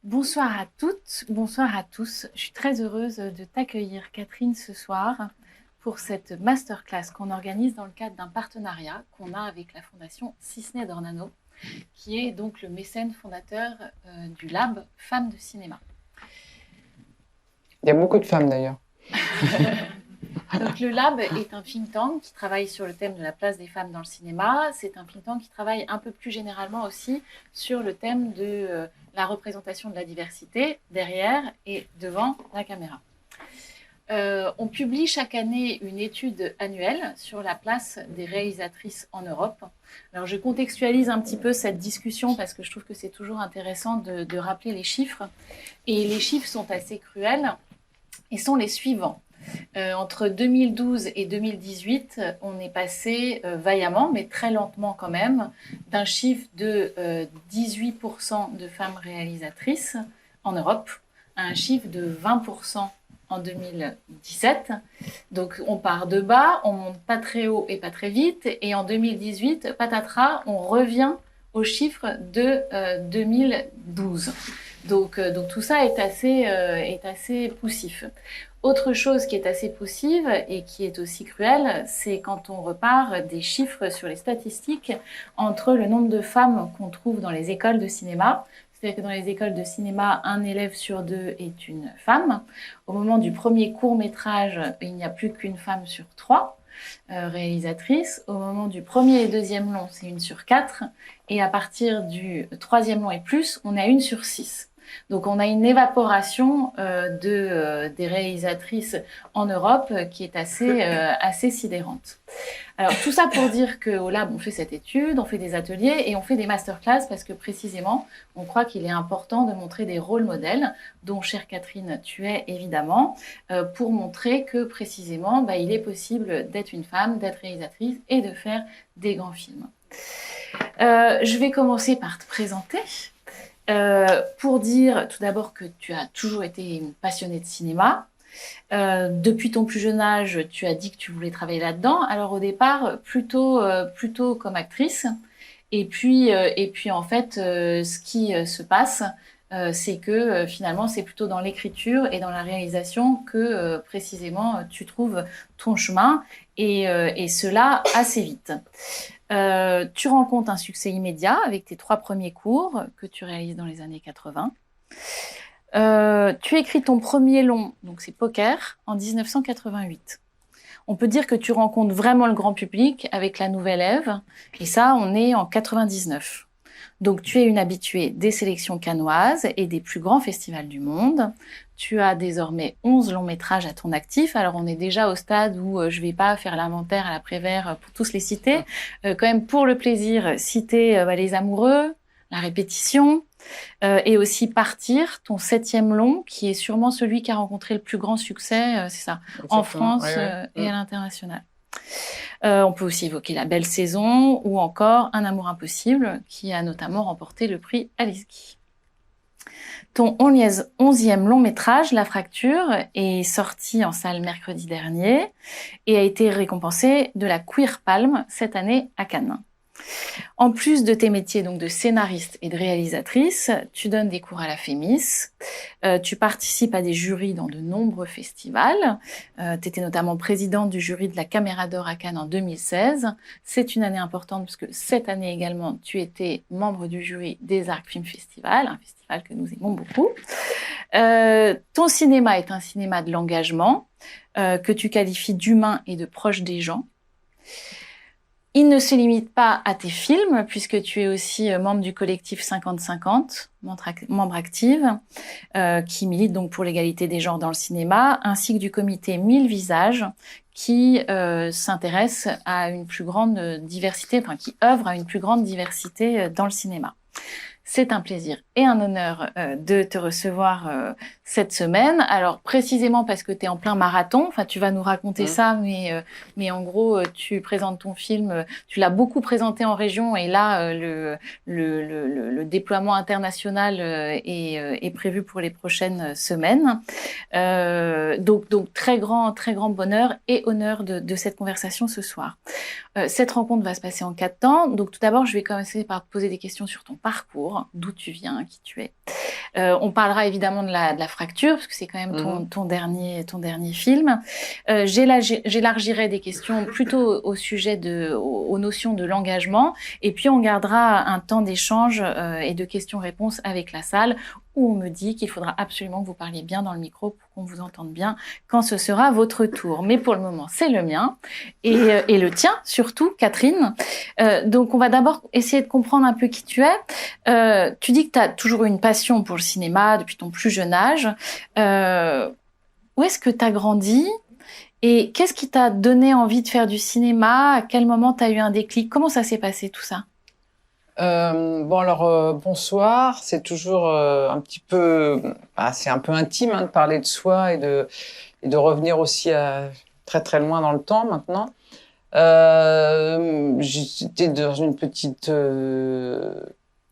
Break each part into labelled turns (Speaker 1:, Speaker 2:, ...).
Speaker 1: Bonsoir à toutes, bonsoir à tous. Je suis très heureuse de t'accueillir, Catherine, ce soir pour cette masterclass qu'on organise dans le cadre d'un partenariat qu'on a avec la fondation Cisne d'Ornano, qui est donc le mécène fondateur du Lab Femmes de Cinéma.
Speaker 2: Il y a beaucoup de femmes d'ailleurs.
Speaker 1: Donc, le Lab est un think tank qui travaille sur le thème de la place des femmes dans le cinéma. C'est un think tank qui travaille un peu plus généralement aussi sur le thème de la représentation de la diversité derrière et devant la caméra. On publie chaque année une étude annuelle sur la place des réalisatrices en Europe. Alors, je contextualise un petit peu cette discussion parce que je trouve que c'est toujours intéressant de rappeler les chiffres. Et les chiffres sont assez cruels et sont les suivants. Entre 2012 et 2018, on est passé vaillamment, mais très lentement quand même, d'un chiffre de 18% de femmes réalisatrices en Europe à un chiffre de 20% en 2017. Donc on part de bas, on monte pas très haut et pas très vite, et en 2018, patatras, on revient au chiffre de 2012. Donc tout ça est assez poussif. Autre chose qui est assez poussive et qui est aussi cruelle, c'est quand on repart des chiffres sur les statistiques entre le nombre de femmes qu'on trouve dans les écoles de cinéma. C'est-à-dire que dans les écoles de cinéma, un élève sur deux est une femme. Au moment du premier court-métrage, il n'y a plus qu'une femme sur trois réalisatrices. Au moment du premier et deuxième long, c'est une sur quatre. Et à partir du troisième long et plus, on a une sur six. Donc on a une évaporation des réalisatrices en Europe qui est assez sidérante. Alors tout ça pour dire qu'au Lab, on fait cette étude, on fait des ateliers et on fait des masterclass parce que précisément, on croit qu'il est important de montrer des rôles modèles, dont, chère Catherine, tu es évidemment, pour montrer que précisément, il est possible d'être une femme, d'être réalisatrice et de faire des grands films. Je vais commencer par te présenter. Pour dire tout d'abord que tu as toujours été une passionnée de cinéma. Depuis ton plus jeune âge, tu as dit que tu voulais travailler là-dedans. Alors au départ, plutôt comme actrice. Et puis en fait, ce qui se passe, c'est que finalement, c'est plutôt dans l'écriture et dans la réalisation que précisément tu trouves ton chemin et cela assez vite. Tu rencontres un succès immédiat avec tes 3 premiers cours que tu réalises dans les années 80. Tu écris ton premier long, donc c'est Poker, en 1988. On peut dire que tu rencontres vraiment le grand public avec La Nouvelle Ève, et ça, on est en 99. Donc, tu es une habituée des sélections cannoises et des plus grands festivals du monde. Tu as désormais 11 longs métrages à ton actif. Alors, on est déjà au stade où je ne vais pas faire l'inventaire à l'après-vert pour tous les citer. Quand même, pour le plaisir, citer Les Amoureux, La Répétition, et aussi Partir, ton 7e long, qui est sûrement celui qui a rencontré le plus grand succès, c'est ça, en France et à l'international. On peut aussi évoquer La Belle Saison ou encore Un amour impossible, qui a notamment remporté le prix Alice Guy. Ton 11e long métrage, La Fracture, est sorti en salle mercredi dernier et a été récompensé de la Queer Palm cette année à Cannes. En plus de tes métiers donc de scénariste et de réalisatrice, tu donnes des cours à la Fémis, tu participes à des jurys dans de nombreux festivals, tu étais notamment présidente du jury de la Caméra d'Or à Cannes en 2016. C'est une année importante parce que cette année également, tu étais membre du jury des Arcs Film Festival, un festival que nous aimons beaucoup. Ton cinéma est un cinéma de l'engagement, que tu qualifies d'humain et de proche des gens. Il ne se limite pas à tes films, puisque tu es aussi membre du collectif 50-50, membre active, qui milite donc pour l'égalité des genres dans le cinéma, ainsi que du comité 1000 visages, qui s'intéresse à une plus grande diversité, enfin qui œuvre à une plus grande diversité dans le cinéma. C'est un plaisir et un honneur de te recevoir cette semaine. Alors, précisément parce que tu es en plein marathon, enfin, tu vas nous raconter ça, mais en gros, tu présentes ton film, tu l'as beaucoup présenté en région et là, le déploiement international est prévu pour les prochaines semaines. Donc, très grand bonheur et honneur de cette conversation ce soir. Cette rencontre va se passer en 4 temps. Donc, tout d'abord, je vais commencer par te poser des questions sur ton parcours. parcours, d'où tu viens, qui tu es. On parlera évidemment de la fracture, parce que c'est quand même ton dernier film. J'élargirai des questions plutôt au sujet aux notions de l'engagement, et puis on gardera un temps d'échange et de questions-réponses avec la salle, où on me dit qu'il faudra absolument que vous parliez bien dans le micro pour qu'on vous entende bien quand ce sera votre tour. Mais pour le moment, c'est le mien et le tien surtout, Catherine. Donc on va d'abord essayer de comprendre un peu qui tu es. Tu dis que tu as toujours eu une passion pour le cinéma depuis ton plus jeune âge. Où est-ce que tu as grandi et qu'est-ce qui t'a donné envie de faire du cinéma? À quel moment tu as eu un déclic? Comment ça s'est passé tout ça?
Speaker 2: Bonsoir. C'est toujours un petit peu, c'est un peu intime de parler de soi et de revenir aussi très très loin dans le temps maintenant. J'étais dans une petite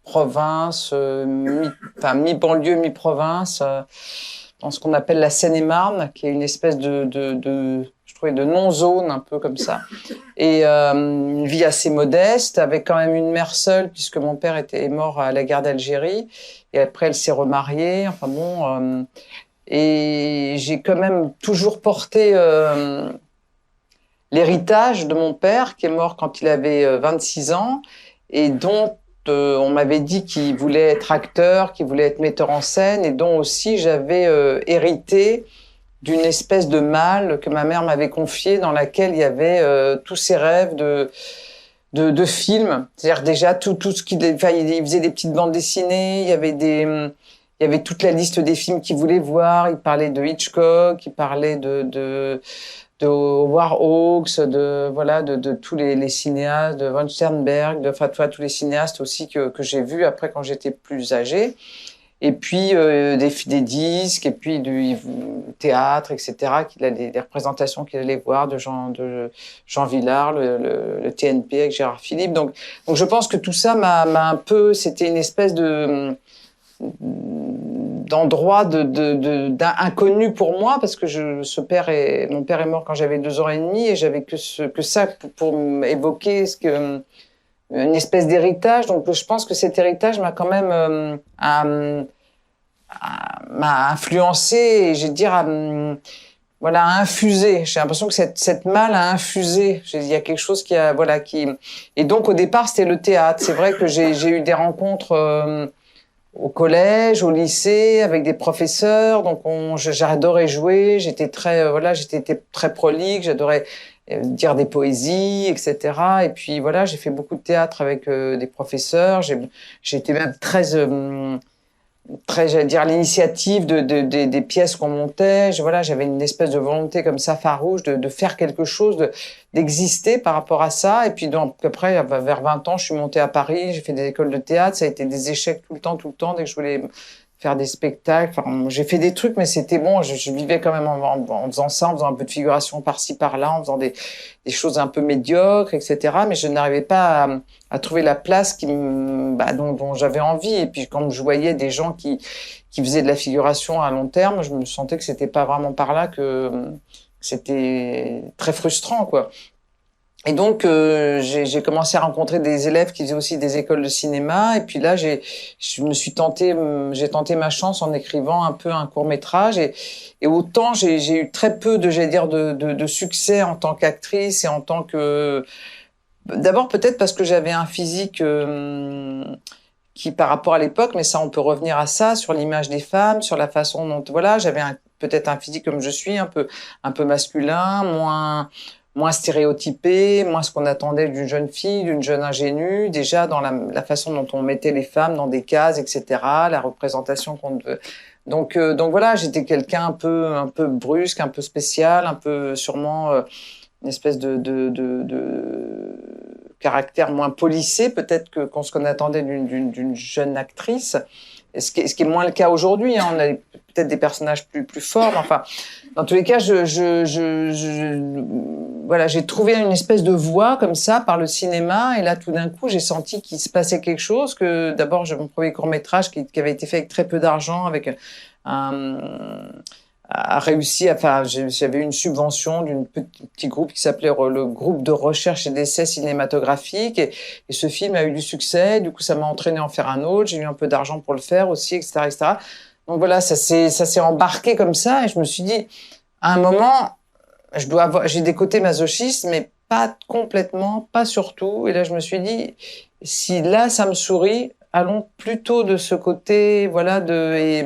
Speaker 2: province, mi-banlieue, mi-province, dans ce qu'on appelle la Seine-et-Marne, qui est une espèce je trouvais, de non-zone, un peu comme ça. Et une vie assez modeste, avec quand même une mère seule, puisque mon père est mort à la guerre d'Algérie. Et après, elle s'est remariée. Enfin bon, et j'ai quand même toujours porté l'héritage de mon père, qui est mort quand il avait 26 ans, et dont on m'avait dit qu'il voulait être acteur, qu'il voulait être metteur en scène, et dont aussi j'avais hérité d'une espèce de malle que ma mère m'avait confiée, dans laquelle il y avait tous ses rêves de films. C'est-à-dire déjà tout ce qu'il, il faisait des petites bandes dessinées, il y avait toute la liste des films qu'il voulait voir. Il parlait de Hitchcock, il parlait de Howard Hawks, de tous les cinéastes, de von Sternberg, tous les cinéastes aussi que j'ai vus après quand j'étais plus âgée. Et puis des disques, et puis du théâtre, etc. Des représentations qu'il allait voir de Jean Vilar, le TNP avec Gérard Philippe. Donc je pense que tout ça m'a un peu, c'était une espèce d'endroit d'inconnu pour moi, parce que mon père est mort quand j'avais 2 ans et demi, et j'avais que ça pour évoquer une espèce d'héritage. Donc je pense que cet héritage m'a quand même m'a influencé, et j'ai dire a infusé. J'ai l'impression que cette malle a infusé. Il y a quelque chose qui et donc au départ c'était le théâtre. C'est vrai que j'ai eu des rencontres au collège, au lycée, avec des professeurs. Donc j'adorais jouer. J'étais j'étais très prolixe. J'adorais dire des poésies, etc. Et puis j'ai fait beaucoup de théâtre avec des professeurs. J'étais même très, j'allais dire, l'initiative des pièces qu'on montait. J'avais une espèce de volonté comme ça farouche de faire quelque chose, d'exister par rapport à ça. Et puis donc après, vers 20 ans, je suis montée à Paris, j'ai fait des écoles de théâtre. Ça a été des échecs tout le temps, dès que je voulais faire des spectacles. Enfin, j'ai fait des trucs, mais c'était bon. Je vivais quand même en faisant ça, en faisant un peu de figuration par-ci, par-là, en faisant des choses un peu médiocres, etc. Mais je n'arrivais pas à trouver la place dont j'avais envie. Et puis, quand je voyais des gens qui faisaient de la figuration à long terme, je me sentais que c'était pas vraiment par là que c'était très frustrant, quoi. Et donc, j'ai commencé à rencontrer des élèves qui faisaient aussi des écoles de cinéma. Et puis là, j'ai tenté ma chance en écrivant un peu un court-métrage. Et autant j'ai eu très peu de succès en tant qu'actrice et en tant que... D'abord, peut-être parce que j'avais un physique qui, par rapport à l'époque, mais ça, on peut revenir à ça, sur l'image des femmes, sur la façon dont... j'avais peut-être un physique comme je suis, un peu masculin, moins stéréotypé, moins ce qu'on attendait d'une jeune fille, d'une jeune ingénue, déjà dans la façon dont on mettait les femmes dans des cases, etc., la représentation qu'on devait... Donc j'étais quelqu'un un peu brusque, un peu spécial, un peu sûrement une espèce de caractère moins policé, peut-être qu'on attendait d'une jeune actrice. Ce qui est moins le cas aujourd'hui, on a peut-être des personnages plus forts, mais enfin, dans tous les cas, j'ai trouvé une espèce de voie comme ça par le cinéma, et là, tout d'un coup, j'ai senti qu'il se passait quelque chose, que d'abord, j'ai mon premier court-métrage qui avait été fait avec très peu d'argent, avec a réussi, enfin, j'avais une subvention d'un petit groupe qui s'appelait le groupe de recherche et d'essais cinématographiques, et ce film a eu du succès. Du coup, ça m'a entraîné à en faire un autre. J'ai eu un peu d'argent pour le faire aussi, etc., etc. Donc voilà, ça s'est embarqué comme ça, et je me suis dit, à un moment, j'ai des côtés masochistes, mais pas complètement, pas surtout. Et là, je me suis dit, si là, ça me sourit, allons plutôt de ce côté, voilà, et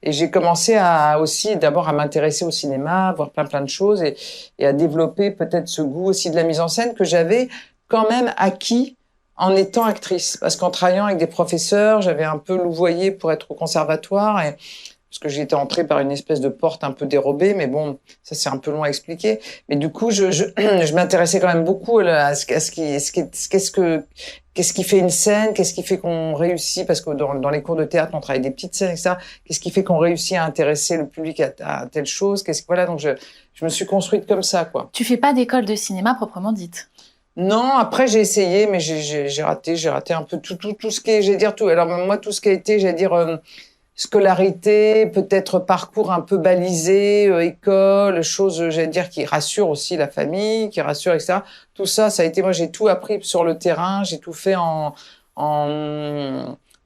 Speaker 2: j'ai commencé aussi, d'abord, à m'intéresser au cinéma, à voir plein de choses, et à développer peut-être ce goût aussi de la mise en scène que j'avais quand même acquis en étant actrice. Parce qu'en travaillant avec des professeurs, j'avais un peu louvoyé pour être au conservatoire, parce que j'étais entrée par une espèce de porte un peu dérobée, mais bon, ça c'est un peu long à expliquer. Mais du coup, je m'intéressais quand même beaucoup à qu'est-ce qui fait une scène, qu'est-ce qui fait qu'on réussit, parce que dans les cours de théâtre, on travaille des petites scènes, etc. Qu'est-ce qui fait qu'on réussit à intéresser le public à telle chose, voilà, donc je me suis construite comme ça, quoi.
Speaker 1: Tu fais pas d'école de cinéma proprement dite?
Speaker 2: Non, après j'ai essayé, mais j'ai raté un peu tout ce qui est, j'allais dire tout. Alors moi, tout ce qui a été, j'allais dire, scolarité, peut-être parcours un peu balisé, école, choses, j'allais dire, qui rassurent aussi la famille, qui rassurent, etc. Tout ça, ça a été, moi, j'ai tout appris sur le terrain, j'ai tout fait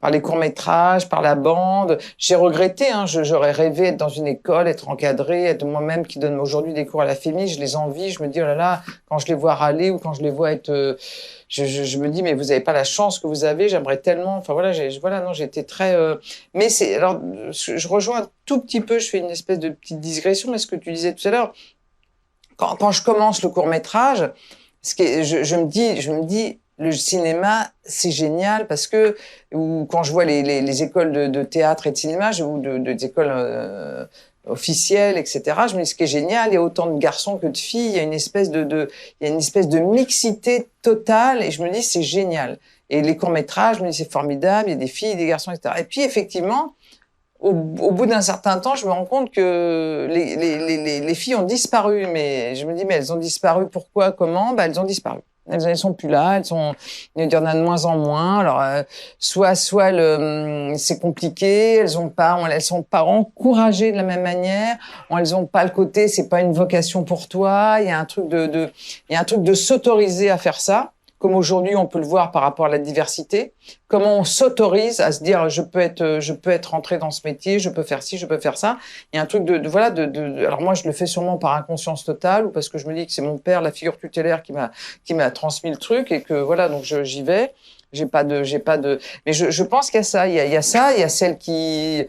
Speaker 2: par les courts-métrages, par la bande. J'ai regretté, hein, j'aurais rêvé être dans une école, être encadrée, être moi-même qui donne aujourd'hui des cours à la FEMI, je les envie, je me dis, oh là là, quand je les vois râler ou quand je les vois être, je me dis, mais vous avez pas la chance que vous avez, j'aimerais tellement, enfin voilà, non, j'étais très, mais alors, je rejoins un tout petit peu, je fais une espèce de petite digression, mais ce que tu disais tout à l'heure, quand je commence le court-métrage, je me dis, le cinéma, c'est génial parce que, ou quand je vois les écoles de théâtre et de cinéma, ou des écoles officielles, etc., je me dis, ce qui est génial, il y a autant de garçons que de filles, il y a une espèce de mixité totale, et je me dis, c'est génial. Et les courts-métrages, je me dis, c'est formidable, il y a des filles, des garçons, etc. Et puis, effectivement, au bout d'un certain temps, je me rends compte que les filles ont disparu. Mais je me dis, mais elles ont disparu pourquoi, comment? Elles ont disparu. Elles sont plus là. Il y en a de moins en moins. Alors, soit c'est compliqué. Elles sont pas encouragées de la même manière. Elles ont pas le côté, c'est pas une vocation pour toi. Il y a un truc de s'autoriser à faire ça. Comme aujourd'hui, on peut le voir par rapport à la diversité. Comment on s'autorise à se dire, je peux être rentré dans ce métier, je peux faire ci, je peux faire ça. Il y a un truc alors moi, je le fais sûrement par inconscience totale ou parce que je me dis que c'est mon père, la figure tutélaire qui m'a transmis le truc et que voilà, donc j'y vais. J'ai pas de, mais je pense qu'il y a ça, il y a ça, il y a celles qui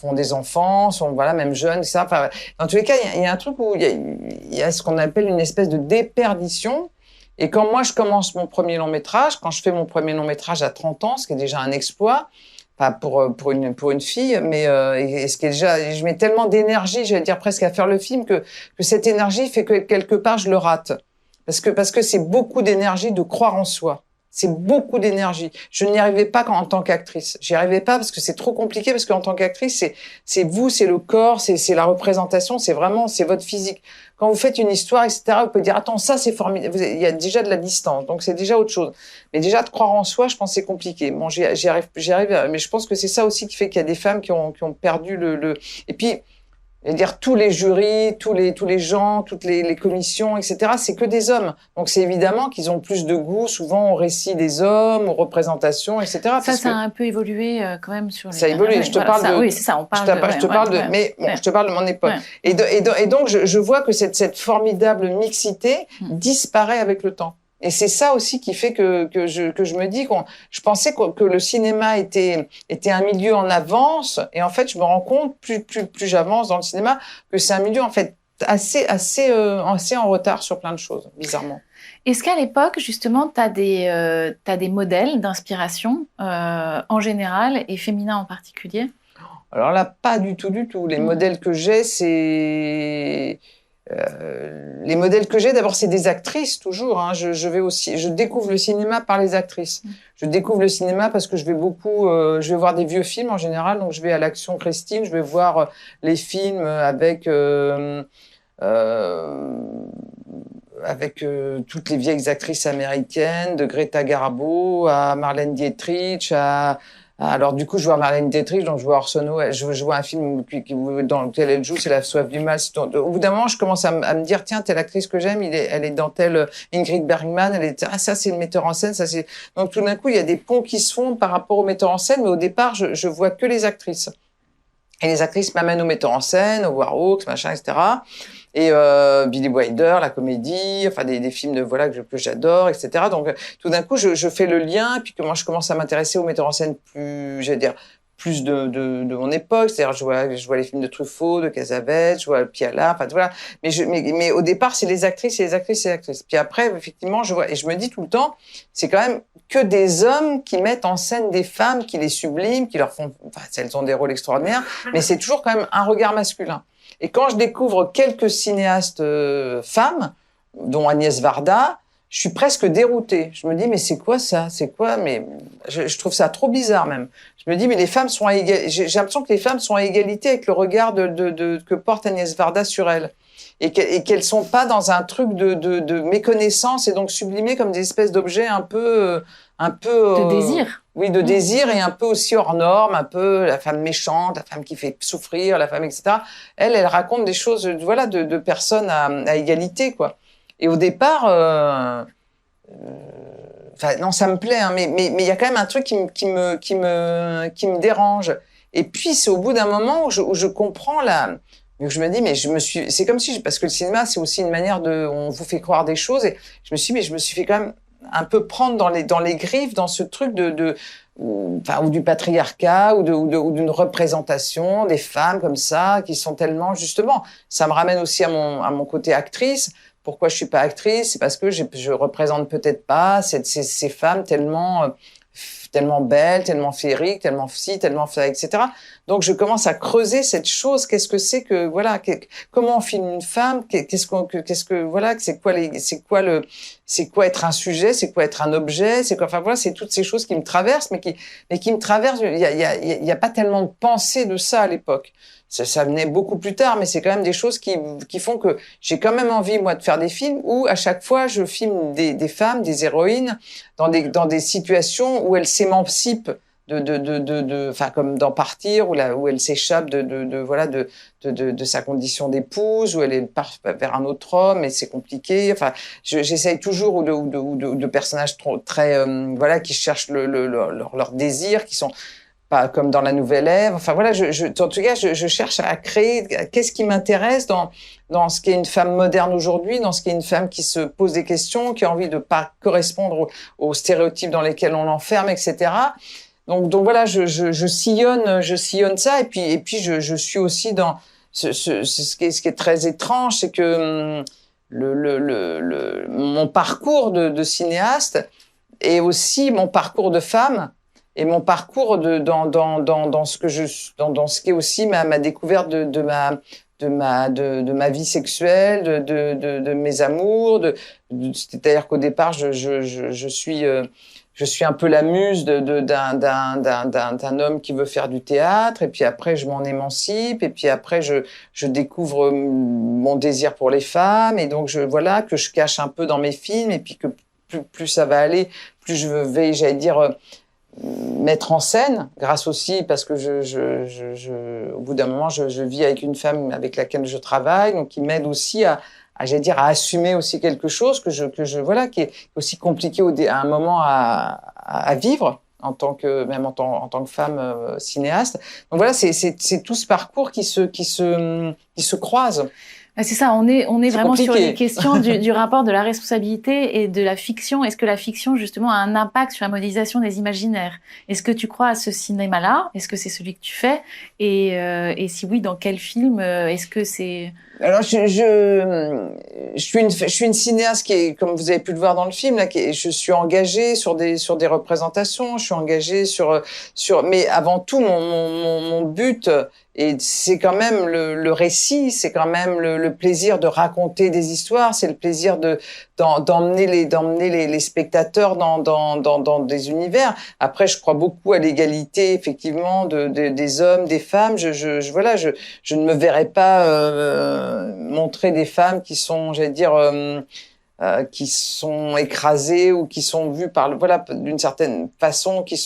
Speaker 2: font des enfants, sont, voilà, même jeunes, ça. Enfin, dans tous les cas, il y a un truc où il y a ce qu'on appelle une espèce de déperdition. Et quand moi, je commence mon premier long métrage, quand je fais mon premier long métrage à 30 ans, ce qui est déjà un exploit, enfin pour une fille, mais et ce qui est déjà, je mets tellement d'énergie, j'allais dire presque à faire le film, que cette énergie fait que quelque part je le rate, parce que c'est beaucoup d'énergie de croire en soi. C'est beaucoup d'énergie. Je n'y arrivais pas en tant qu'actrice. J'y arrivais pas parce que c'est trop compliqué, parce qu'en tant qu'actrice, c'est vous, c'est le corps, c'est la représentation, c'est votre physique. Quand vous faites une histoire, etc., vous pouvez dire, attends, ça, c'est formidable. Il y a déjà de la distance. Donc, c'est déjà autre chose. Mais déjà, de croire en soi, je pense que c'est compliqué. Bon, j'y arrive, mais je pense que c'est ça aussi qui fait qu'il y a des femmes qui ont perdu et puis, dire tous les jurys, tous les gens, toutes les commissions, etc. C'est que des hommes. Donc c'est évidemment qu'ils ont plus de goût, souvent au récit des hommes, aux représentations, etc.
Speaker 1: Ça a un peu évolué quand même sur les.
Speaker 2: Ça a évolué. Je te parle de.
Speaker 1: Oui, c'est ça. On parle
Speaker 2: je te parle de mon époque. Ouais. Et donc je vois que cette formidable mixité disparaît avec le temps. Et c'est ça aussi qui fait que je me dis je pensais que le cinéma était un milieu en avance, et en fait je me rends compte plus j'avance dans le cinéma que c'est un milieu en fait assez en retard sur plein de choses, bizarrement.
Speaker 1: Est-ce qu'à l'époque justement t'as des modèles d'inspiration en général et féminins en particulier?
Speaker 2: Alors là, pas du tout. Les modèles que j'ai, c'est les modèles que j'ai, d'abord, c'est des actrices, toujours. Hein. Je découvre le cinéma par les actrices. Je découvre le cinéma parce que je vais voir des vieux films en général. Donc, je vais à l'Action Christine, je vais voir les films avec toutes les vieilles actrices américaines, de Greta Garbo à Marlène Dietrich, à Alors du coup, je vois Marlène Dietrich, donc je vois Orson Welles, je vois un film dans lequel elle joue, c'est La soif du mal. Au bout d'un moment, je commence à me dire, tiens, telle actrice que j'aime, elle est dans telle Ingrid Bergman, ça c'est le metteur en scène, ça c'est. Donc tout d'un coup, il y a des ponts qui se font par rapport au metteur en scène, mais au départ, je vois que les actrices. Et les actrices m'amènent au metteur en scène, au Warhawks, machin, etc. Et Billy Wilder, la comédie, enfin des films que j'adore, etc. Donc tout d'un coup, je fais le lien, puis que moi je commence à m'intéresser aux metteurs en scène plus de mon époque. C'est-à-dire je vois les films de Truffaut, de Cassavetes, je vois Piala, enfin voilà. Mais au départ, c'est les actrices, c'est les actrices, c'est les actrices. Puis après, effectivement, je vois et je me dis tout le temps, c'est quand même que des hommes qui mettent en scène des femmes, qui les subliment, qui leur font, enfin elles ont des rôles extraordinaires, mais c'est toujours quand même un regard masculin. Et quand je découvre quelques cinéastes femmes, dont Agnès Varda, je suis presque déroutée. Je me dis, mais c'est quoi ça? C'est quoi? Mais je trouve ça trop bizarre même. Je me dis, mais les femmes sont à égalité. J'ai l'impression que les femmes sont à égalité avec le regard que porte Agnès Varda sur elles. Et qu'elles sont pas dans un truc de méconnaissance et donc sublimées comme des espèces d'objets un peu
Speaker 1: de désir.
Speaker 2: Oui, de désir et un peu aussi hors norme, un peu la femme méchante, la femme qui fait souffrir, la femme, etc. Elle raconte des choses, voilà, de personnes à égalité, quoi. Et au départ, enfin, non, ça me plaît, hein, mais il y a quand même un truc qui me dérange. Et puis, c'est au bout d'un moment où je comprends où je me dis, mais c'est comme si, parce que le cinéma, c'est aussi une manière on vous fait croire des choses, et je me suis fait quand même un peu prendre dans les griffes, dans ce truc ou du patriarcat, ou d'une représentation des femmes comme ça, qui sont tellement, justement, ça me ramène aussi à mon côté actrice. Pourquoi je suis pas actrice? C'est parce que je représente peut-être pas ces femmes tellement belles, tellement féeriques, tellement ci, tellement ça, etc. Donc je commence à creuser cette chose. Qu'est-ce que c'est que voilà comment on filme une femme? Voilà, c'est quoi être un sujet? C'est quoi être un objet? C'est quoi? Enfin voilà, c'est toutes ces choses qui me traversent, mais qui me traversent. Il y a pas tellement de pensée de ça à l'époque. Ça venait beaucoup plus tard, mais c'est quand même des choses qui font que j'ai quand même envie, moi, de faire des films où, à chaque fois, je filme des femmes, des héroïnes, dans des situations où elles s'émancipent enfin, comme d'en partir, où elle s'échappe de sa condition d'épouse, où elle part vers un autre homme, et c'est compliqué. Enfin, j'essaye toujours, ou de personnages très, voilà, qui cherchent leur désir, qui sont, pas comme dans La Nouvelle Ève. Enfin voilà, en tout cas, je cherche à créer. Qu'est-ce qui m'intéresse dans ce qu'est une femme moderne aujourd'hui, dans ce qu'est une femme qui se pose des questions, qui a envie de pas correspondre aux stéréotypes dans lesquels on l'enferme, etc. Donc voilà, je sillonne ça, et puis je suis aussi dans ce qui est très étrange, c'est que mon parcours de cinéaste est aussi mon parcours de femme. Et mon parcours dans ce qu'est aussi ma découverte de ma vie sexuelle, de mes amours, c'est-à-dire qu'au départ, je suis un peu la muse d'un homme qui veut faire du théâtre, et puis après je m'en émancipe, et puis après je découvre mon désir pour les femmes, et donc voilà, que je cache un peu dans mes films, et puis que plus ça va aller, plus je vais, j'allais dire, mettre en scène, grâce aussi, parce que au bout d'un moment, je vis avec une femme avec laquelle je travaille, donc qui m'aide aussi j'allais dire, à assumer aussi quelque chose voilà, qui est aussi compliqué à un moment à vivre, même en tant que femme cinéaste. Donc voilà, c'est tout ce parcours qui se croise.
Speaker 1: C'est ça, on est vraiment
Speaker 2: compliqué.
Speaker 1: sur les questions du rapport de la responsabilité et de la fiction. Est-ce que la fiction, justement, a un impact sur la modélisation des imaginaires? Est-ce que tu crois à ce cinéma-là? Est-ce que c'est celui que tu fais? Et si oui, dans quel film? Est-ce que c'est...
Speaker 2: Alors, je suis une cinéaste qui est, comme vous avez pu le voir dans le film, là, je suis engagée sur des représentations, je suis engagée mais avant tout, mon but, et c'est quand même le récit, c'est quand même le plaisir de raconter des histoires, c'est le plaisir d'emmener les spectateurs dans des univers. Après, je crois beaucoup à l'égalité, effectivement, des hommes, des femmes. Voilà, je ne me verrais pas montrer des femmes qui sont, j'allais dire, qui sont écrasées ou qui sont vues voilà, d'une certaine façon, qui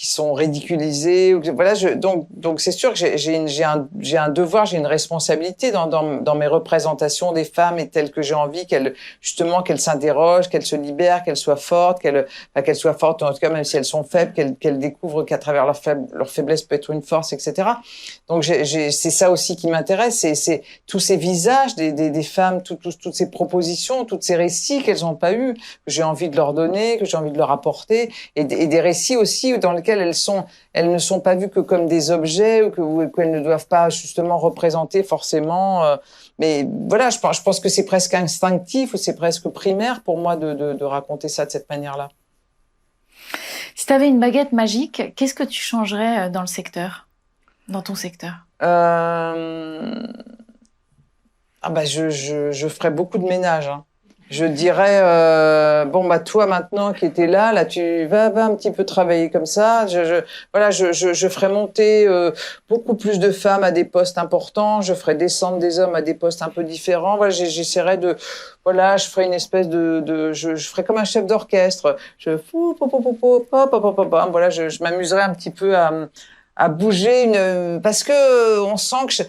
Speaker 2: qui sont ridiculisées. Voilà, donc c'est sûr que j'ai un devoir, j'ai une responsabilité dans mes représentations des femmes et telles que j'ai envie qu'elles s'interrogent, qu'elles se libèrent, qu'elles soient fortes, qu'elles soient fortes en tout cas même si elles sont faibles, qu'elles découvrent qu'à travers leur faiblesse peut être une force, etc. Donc c'est ça aussi qui m'intéresse, c'est tous ces visages des femmes, toutes ces propositions, tous ces récits qu'elles n'ont pas eu, que j'ai envie de leur donner, que j'ai envie de leur apporter, et des récits aussi dans lesquels elles ne sont pas vues que comme des objets ou qu'elles ne doivent pas justement représenter forcément. Mais voilà, je pense que c'est presque instinctif ou c'est presque primaire pour moi de raconter ça de cette manière-là.
Speaker 1: Si tu avais une baguette magique, qu'est-ce que tu changerais dans ton secteur?
Speaker 2: Je ferais beaucoup de ménage, hein. Je dirais toi maintenant qui étais là tu vas un petit peu travailler comme ça. Je ferais monter beaucoup plus de femmes à des postes importants. Je ferais descendre des hommes à des postes un peu différents. Voilà, j'essaierais je ferais une espèce je ferais comme un chef d'orchestre. Je m'amuserais un petit peu à bouger parce que on sent que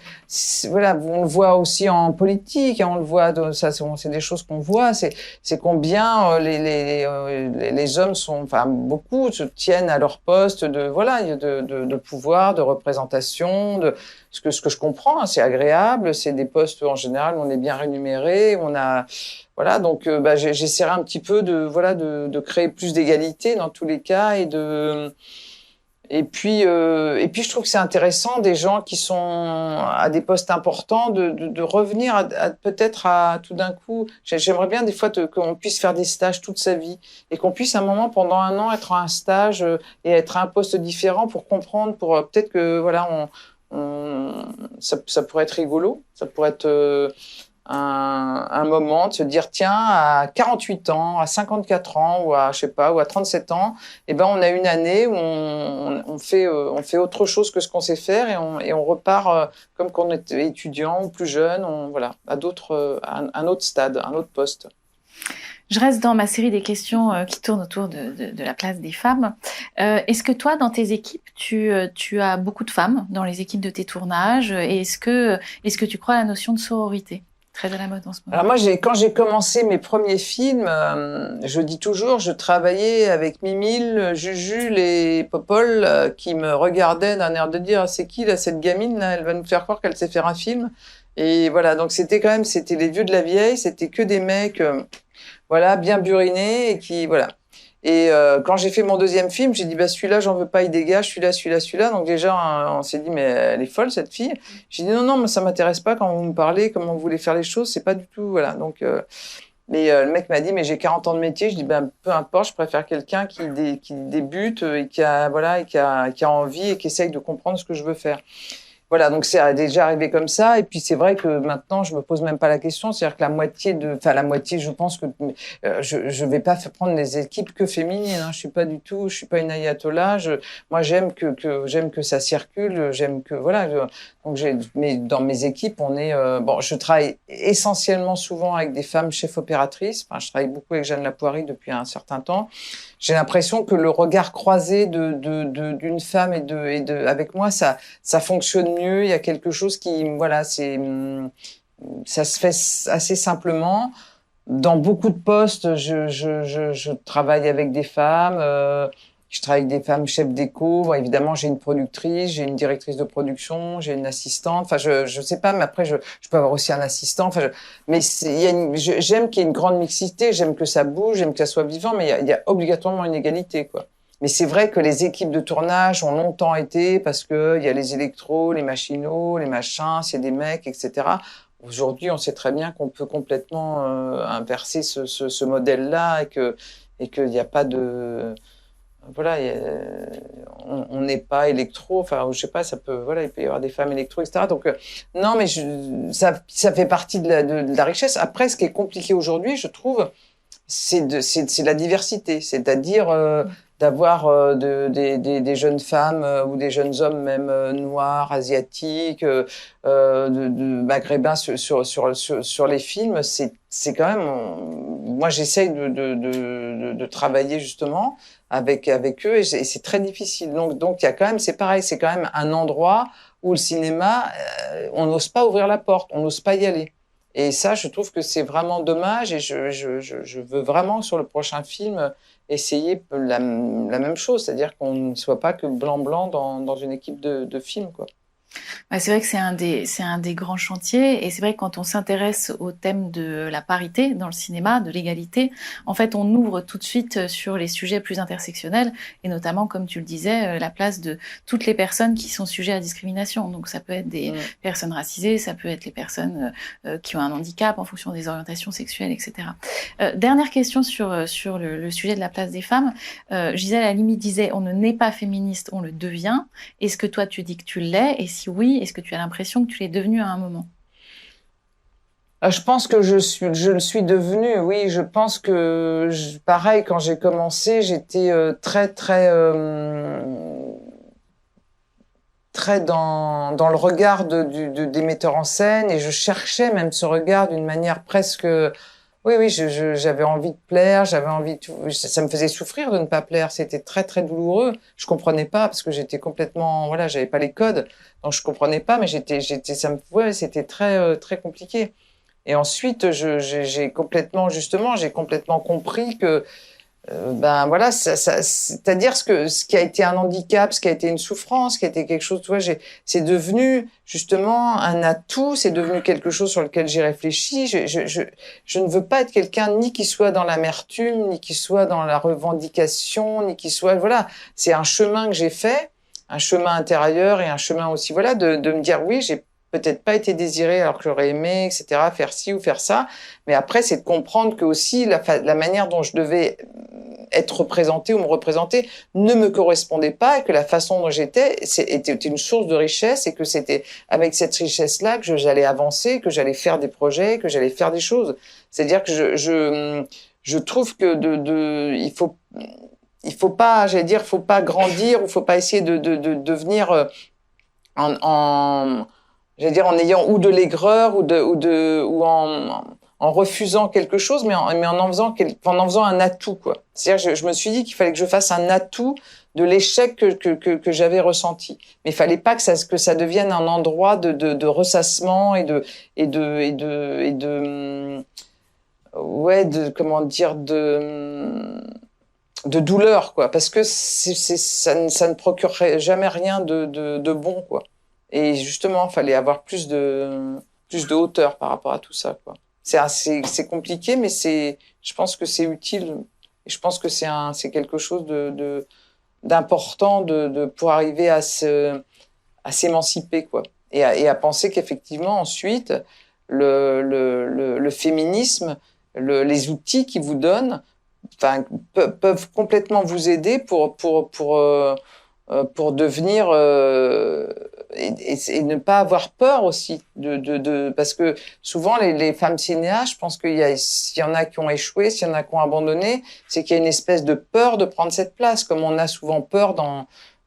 Speaker 2: on le voit aussi en politique, hein, on le voit c'est des choses qu'on voit, c'est combien les hommes beaucoup se tiennent à leur poste de pouvoir, de représentation, ce que je comprends, hein, c'est agréable, c'est des postes en général où on est bien rémunéré, donc j'essaierai un petit peu de créer plus d'égalité dans tous les cas et puis je trouve que c'est intéressant des gens qui sont à des postes importants de revenir peut-être à tout d'un coup. J'aimerais bien des fois qu'on puisse faire des stages toute sa vie et qu'on puisse à un moment pendant un an être à un stage et être à un poste différent pour comprendre, pour peut-être que ça pourrait être rigolo, ça pourrait être un moment de se dire tiens à 48 ans, à 54 ans ou à 37 ans, on a une année où on fait autre chose que ce qu'on sait faire et on repart comme quand on était étudiant ou plus jeune, à un autre stade, un autre poste.
Speaker 1: Je reste dans ma série des questions qui tournent autour de la place des femmes. Est-ce que toi, dans tes équipes, tu as beaucoup de femmes dans les équipes de tes tournages? Et est-ce que tu crois à la notion de sororité? Très à la mode en ce moment.
Speaker 2: Alors moi, quand j'ai commencé mes premiers films, je dis toujours, je travaillais avec Mimile, Jujule et Popol qui me regardaient d'un air de dire c'est qui là cette gamine là, elle va nous faire croire qu'elle sait faire un film. Et voilà, donc c'était les vieux de la vieille, c'était que des mecs bien burinés et qui Et quand j'ai fait mon deuxième film, j'ai dit celui-là j'en veux pas, il dégage, celui-là. Donc déjà on s'est dit mais elle est folle cette fille. J'ai dit non mais ça m'intéresse pas quand vous me parlez, comment vous voulez faire les choses, c'est pas du tout Donc le mec m'a dit mais j'ai 40 ans de métier. Je dis peu importe, je préfère quelqu'un qui débute et qui a envie et qui essaye de comprendre ce que je veux faire. Voilà, donc c'est déjà arrivé comme ça. Et puis c'est vrai que maintenant, je me pose même pas la question. C'est-à-dire que la moitié, je pense que je vais pas prendre les équipes que féminines. Hein. Je suis pas une ayatollah. Moi, j'aime que ça circule. J'aime que mais dans mes équipes, on est je travaille essentiellement souvent avec des femmes chefs opératrices. Enfin, je travaille beaucoup avec Jeanne Lapoirie depuis un certain temps. J'ai l'impression que le regard croisé d'une femme avec moi, ça fonctionne mieux. Il y a quelque chose qui, ça se fait assez simplement. Dans beaucoup de postes, je travaille avec des femmes. Je travaille avec des femmes chefs d'éco. Bon, évidemment, j'ai une productrice, j'ai une directrice de production, j'ai une assistante. Enfin, je sais pas, mais après, je peux avoir aussi un assistant. Enfin, mais j'aime qu'il y ait une grande mixité, j'aime que ça bouge, j'aime que ça soit vivant, mais il y a obligatoirement une égalité, quoi. Mais c'est vrai que les équipes de tournage ont longtemps été parce que il y a les électros, les machinaux, les machins, c'est des mecs, etc. Aujourd'hui, on sait très bien qu'on peut complètement inverser ce modèle-là et qu'il n'y a pas de on n'est pas électro, enfin, je sais pas, il peut y avoir des femmes électro, etc. Donc, non, mais ça fait partie de la richesse. Après, ce qui est compliqué aujourd'hui, je trouve, c'est la diversité, c'est-à-dire d'avoir des jeunes femmes ou des jeunes hommes, même noirs, asiatiques, maghrébins sur les films, c'est quand même moi, j'essaye de travailler justement avec eux et c'est très difficile. Donc, il y a quand même, c'est pareil, c'est quand même un endroit où le cinéma, on n'ose pas ouvrir la porte, on n'ose pas y aller. Et ça, je trouve que c'est vraiment dommage et je veux vraiment, sur le prochain film, essayer la même chose, c'est-à-dire qu'on ne soit pas que blanc-blanc dans une équipe de film, quoi.
Speaker 1: Ouais, c'est vrai que c'est un des grands chantiers, et c'est vrai que quand on s'intéresse au thème de la parité dans le cinéma, de l'égalité, en fait, on ouvre tout de suite sur les sujets plus intersectionnels, et notamment, comme tu le disais, la place de toutes les personnes qui sont sujets à discrimination. Donc, ça peut être des personnes racisées, ça peut être les personnes qui ont un handicap en fonction des orientations sexuelles, etc. Dernière question sur le sujet de la place des femmes. Gisèle Halimi disait, on ne naît pas féministe, on le devient. Est-ce que toi, tu dis que tu l'es? Et si oui, est-ce que tu as l'impression que tu l'es devenue à un moment?
Speaker 2: Je pense que je le suis devenue, oui. Je pense que, pareil, quand j'ai commencé, j'étais très dans le regard des metteurs en scène, et je cherchais même ce regard d'une manière presque... Oui, j'avais envie de plaire, ça me faisait souffrir de ne pas plaire, c'était très, très douloureux. Je comprenais pas parce que j'étais complètement, voilà, j'avais pas les codes, donc je comprenais pas, mais ouais, c'était très, très compliqué. Et ensuite, j'ai complètement compris que, ben voilà, c'est-à-dire ce qui a été un handicap, ce qui a été une souffrance, ce qui a été quelque chose, tu vois, c'est devenu justement un atout, c'est devenu quelque chose sur lequel j'ai réfléchi. Je ne veux pas être quelqu'un ni qui soit dans l'amertume, ni qui soit dans la revendication, ni qui soit, voilà, c'est un chemin que j'ai fait, un chemin intérieur et un chemin aussi, voilà, de me dire oui, j'ai peut-être pas été désirée alors que j'aurais aimé, etc., faire ci ou faire ça. Mais après, c'est de comprendre que aussi la manière dont je devais être représentée ou me représenter ne me correspondait pas, et que la façon dont j'étais était une source de richesse, et que c'était avec cette richesse-là que j'allais avancer, que j'allais faire des projets, que j'allais faire des choses. C'est-à-dire que je trouve que il faut pas, j'allais dire, faut pas grandir, ou faut pas essayer de devenir j'allais dire, en ayant ou de l'aigreur ou en refusant quelque chose, mais en faisant un atout, quoi. C'est-à-dire, je me suis dit qu'il fallait que je fasse un atout de l'échec que j'avais ressenti. Mais il fallait pas que ça devienne un endroit de ressassement ouais, comment dire, de douleur, quoi. Parce que ça ne procurerait jamais rien de bon, quoi. Et justement, il fallait avoir plus de hauteur par rapport à tout ça, quoi. C'est compliqué, mais je pense que c'est utile. Et je pense que c'est quelque chose d'important pour arriver à s'émanciper, quoi. Et à penser qu'effectivement, ensuite, le féminisme, les outils qu'il vous donne, enfin, peuvent complètement vous aider pour devenir et ne pas avoir peur aussi parce que souvent les femmes cinéastes, je pense s'il y en a qui ont échoué, s'il y en a qui ont abandonné, c'est qu'il y a une espèce de peur de prendre cette place, comme on a souvent peur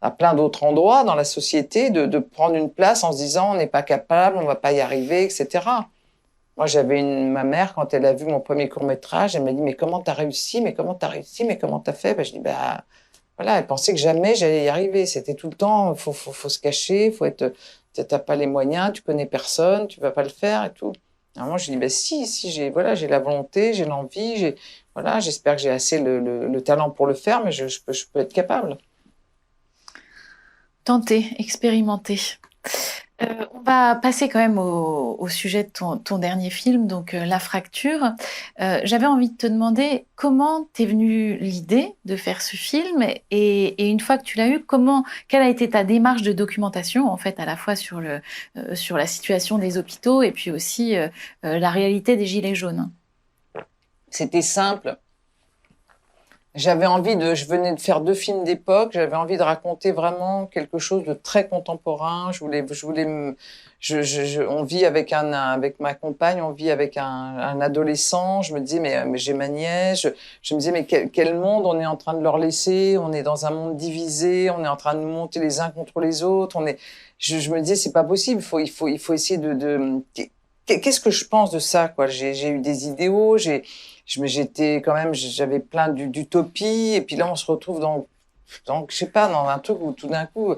Speaker 2: à plein d'autres endroits dans la société de prendre une place en se disant on n'est pas capable, on va pas y arriver, etc. Moi, ma mère, quand elle a vu mon premier court-métrage, elle m'a dit, mais comment t'as réussi? Mais comment t'as réussi? Mais comment t'as fait? Je dis, voilà, elle pensait que jamais j'allais y arriver. C'était tout le temps, faut se cacher, t'as pas les moyens, tu connais personne, tu vas pas le faire et tout. Alors moi, je dis, si, j'ai la volonté, j'ai l'envie, voilà, j'espère que j'ai assez le talent pour le faire, mais je peux être capable.
Speaker 1: Tenter, expérimenter. On va passer quand même au sujet de ton dernier film, donc La Fracture. J'avais envie de te demander comment t'es venue l'idée de faire ce film, et une fois que tu l'as eu, quelle a été ta démarche de documentation, en fait, à la fois sur la situation des hôpitaux et puis aussi la réalité des Gilets jaunes.
Speaker 2: C'était simple. Je venais de faire 2 films d'époque, j'avais envie de raconter vraiment quelque chose de très contemporain. On vit avec ma compagne, on vit avec un adolescent. Je me disais, mais j'ai ma nièce. Je me disais, mais quel monde on est en train de leur laisser? On est dans un monde divisé, on est en train de nous monter les uns contre les autres. Je me disais, c'est pas possible. Il faut essayer qu'est-ce que je pense de ça, quoi? J'ai eu des idéaux, j'étais quand même, j'avais plein d'utopies, et puis là, on se retrouve je sais pas, dans un truc où tout d'un coup,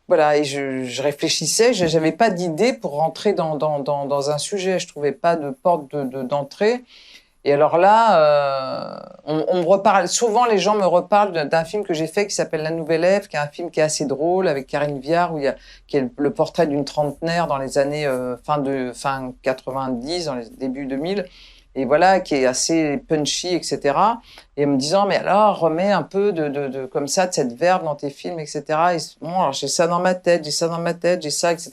Speaker 2: voilà, et je réfléchissais, j'avais pas d'idée pour rentrer dans un sujet, je trouvais pas de porte d'entrée. Et alors là, on me reparle, souvent les gens me reparlent d'un film que j'ai fait qui s'appelle La Nouvelle Ève, qui est un film qui est assez drôle avec Karine Viard, qui est le portrait d'une trentenaire dans les années fin 90, dans les débuts 2000, et voilà, qui est assez punchy, etc. Et en me disant, mais alors, remets un peu comme ça, de cette verve dans tes films, etc. Et bon, alors j'ai ça dans ma tête, j'ai ça, etc.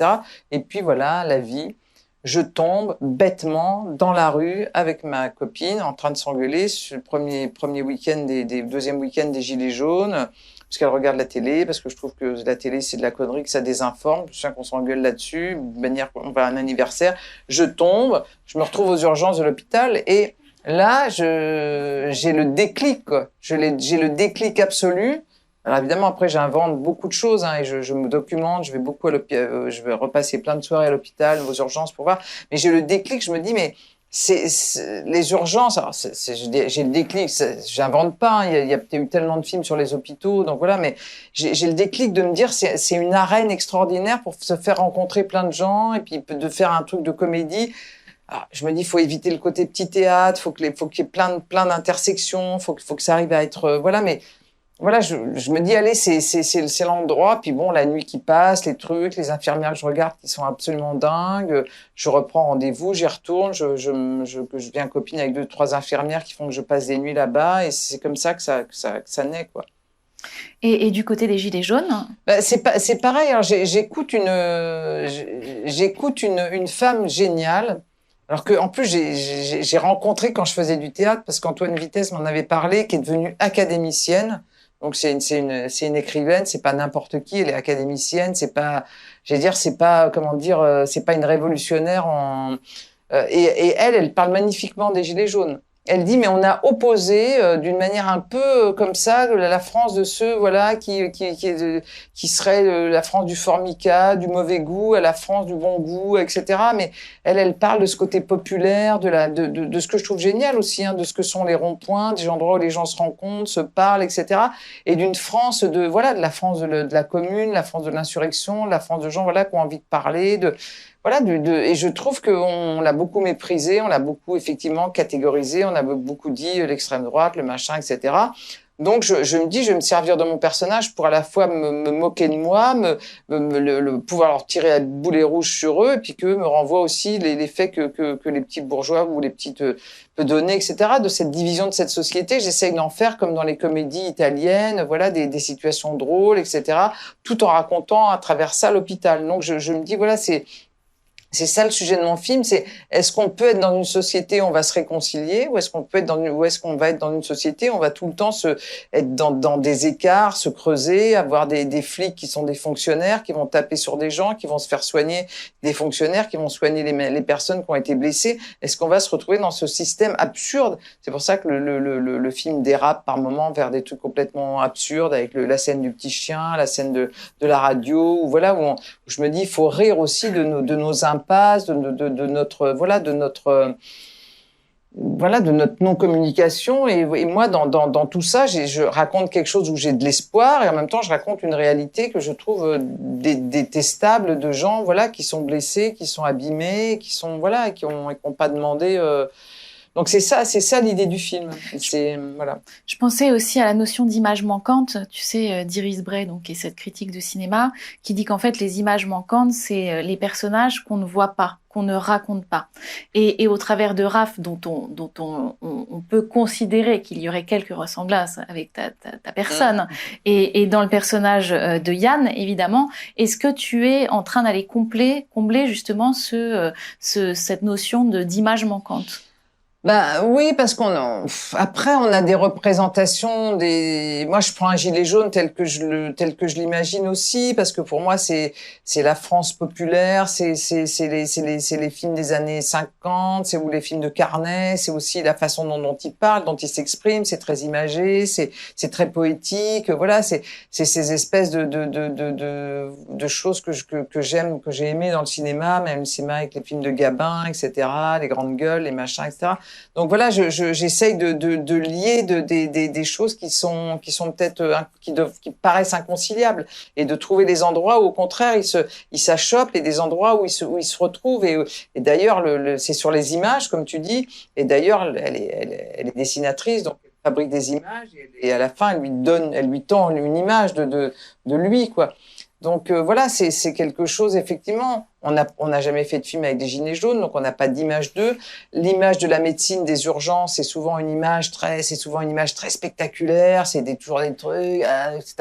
Speaker 2: Et puis voilà, la vie. Je tombe bêtement dans la rue avec ma copine en train de s'engueuler sur le premier week-end deuxième week-end des Gilets jaunes, parce qu'elle regarde la télé, parce que je trouve que la télé c'est de la connerie, que ça désinforme. Je sais qu'on s'engueule là-dessus, de manière on va à un anniversaire. Je tombe, je me retrouve aux urgences de l'hôpital et là j'ai le déclic, quoi. J'ai le déclic absolu. Alors évidemment, après, j'invente beaucoup de choses, hein, et je me documente, je vais beaucoup à l'hôpital, je vais repasser plein de soirées à l'hôpital, aux urgences pour voir. Mais j'ai le déclic, je me dis, mais les urgences, alors j'ai le déclic, j'invente pas, hein, il y a eu tellement de films sur les hôpitaux, donc voilà, mais j'ai le déclic de me dire, c'est une arène extraordinaire pour se faire rencontrer plein de gens, et puis de faire un truc de comédie. Alors, je me dis, il faut éviter le côté petit théâtre, faut qu'il y ait plein d'intersections, faut que ça arrive à être, voilà, mais voilà, je me dis, allez, c'est l'endroit. Puis bon, la nuit qui passe, les trucs, les infirmières que je regarde qui sont absolument dingues. Je reprends rendez-vous, j'y retourne. Je viens copine avec 2, 3 infirmières qui font que je passe des nuits là-bas. Et c'est comme ça que ça naît, quoi.
Speaker 1: Et du côté des Gilets jaunes?
Speaker 2: C'est pareil. Alors, j'écoute une femme géniale. Alors que, en plus, j'ai rencontré quand je faisais du théâtre, parce qu'Antoine Vitesse m'en avait parlé, qui est devenue académicienne. Donc c'est une écrivaine, c'est pas n'importe qui, elle est académicienne, c'est pas, c'est pas, comment dire, c'est pas une révolutionnaire et elle parle magnifiquement des Gilets jaunes. Elle dit, mais on a opposé d'une manière un peu comme ça la France de ceux voilà qui serait la France du formica, du mauvais goût, à la France du bon goût, etc. Mais elle parle de ce côté populaire, de ce que je trouve génial aussi, hein, de ce que sont les ronds-points, des endroits où les gens se rencontrent, se parlent, etc. Et d'une France de la France de la commune, la France de l'insurrection, la France de gens voilà qui ont envie de parler, voilà, et je trouve qu'on l'a beaucoup méprisé, on l'a beaucoup effectivement catégorisé, on a beaucoup dit l'extrême droite, le machin, etc. Donc je me dis, je vais me servir de mon personnage pour à la fois me moquer de moi, pouvoir leur tirer à boulet rouge sur eux, et puis qu'eux me renvoient aussi les faits que les petits bourgeois ou les petites peut donner, etc. De cette division de cette société, j'essaye d'en faire comme dans les comédies italiennes, voilà, des situations drôles, etc. Tout en racontant à travers ça l'hôpital. Donc je me dis, voilà, c'est ça le sujet de mon film, c'est est-ce qu'on peut être dans une société où on va se réconcilier, ou est-ce qu'on va être dans une société où on va tout le temps être dans des écarts, se creuser, avoir des flics qui sont des fonctionnaires, qui vont taper sur des gens, qui vont se faire soigner, des fonctionnaires qui vont soigner les personnes qui ont été blessées. Est-ce qu'on va se retrouver dans ce système absurde? C'est pour ça que le film dérape par moments vers des trucs complètement absurdes, avec la scène du petit chien, la scène de la radio, où voilà, où je me dis, il faut rire aussi de nos impasse, de notre non-communication. Et moi, dans tout ça, je raconte quelque chose où j'ai de l'espoir, et en même temps, je raconte une réalité que je trouve détestable, de gens, voilà, qui sont blessés, qui sont abîmés, qui sont, voilà, et qui ont pas demandé. Donc c'est ça l'idée du film. Voilà.
Speaker 1: Je pensais aussi à la notion d'image manquante, tu sais, d'Iris Bray, donc, qui est cette critique de cinéma, qui dit qu'en fait les images manquantes, c'est les personnages qu'on ne voit pas, qu'on ne raconte pas. Et au travers de Raph, dont on peut considérer qu'il y aurait quelques ressemblances avec ta personne, et dans le personnage de Yann, évidemment, est-ce que tu es en train d'aller combler justement cette notion d'image manquante?
Speaker 2: Ben oui, parce après on a des représentations moi je prends un gilet jaune tel que je l'imagine aussi, parce que pour moi c'est la France populaire, c'est les films des années 50, c'est ou les films de Carnet, c'est aussi la façon dont il parle, dont il s'exprime, c'est très imagé, c'est très poétique, voilà, c'est ces espèces de choses que j'aime, que j'ai aimé dans le cinéma, même le cinéma avec les films de Gabin, etc., les grandes gueules, les machins, etc. Donc voilà, j'essaye de lier des choses qui sont peut-être qui paraissent inconciliables, et de trouver des endroits où au contraire ils s'achoppent, et des endroits où ils se retrouvent, et d'ailleurs c'est sur les images comme tu dis, et d'ailleurs elle est dessinatrice, donc elle fabrique des images, et à la fin elle lui tend une image de lui, quoi. Donc voilà, c'est quelque chose, effectivement. On n'a jamais fait de film avec des gilets jaunes, donc on n'a pas d'image d'eux. L'image de la médecine des urgences, c'est souvent une image très spectaculaire. Toujours des trucs, etc.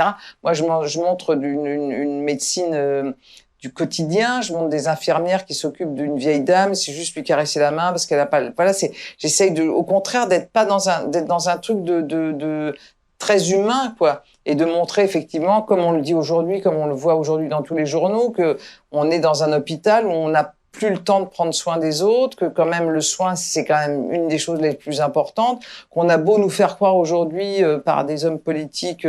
Speaker 2: Moi, je montre une médecine du quotidien. Je montre des infirmières qui s'occupent d'une vieille dame, c'est juste lui caresser la main parce qu'elle a pas. Voilà, j'essaye au contraire d'être dans un truc de très humain, quoi, et de montrer effectivement, comme on le dit aujourd'hui, comme on le voit aujourd'hui dans tous les journaux, que on est dans un hôpital où on n'a plus le temps de prendre soin des autres, que quand même le soin, c'est quand même une des choses les plus importantes, qu'on a beau nous faire croire aujourd'hui par des hommes politiques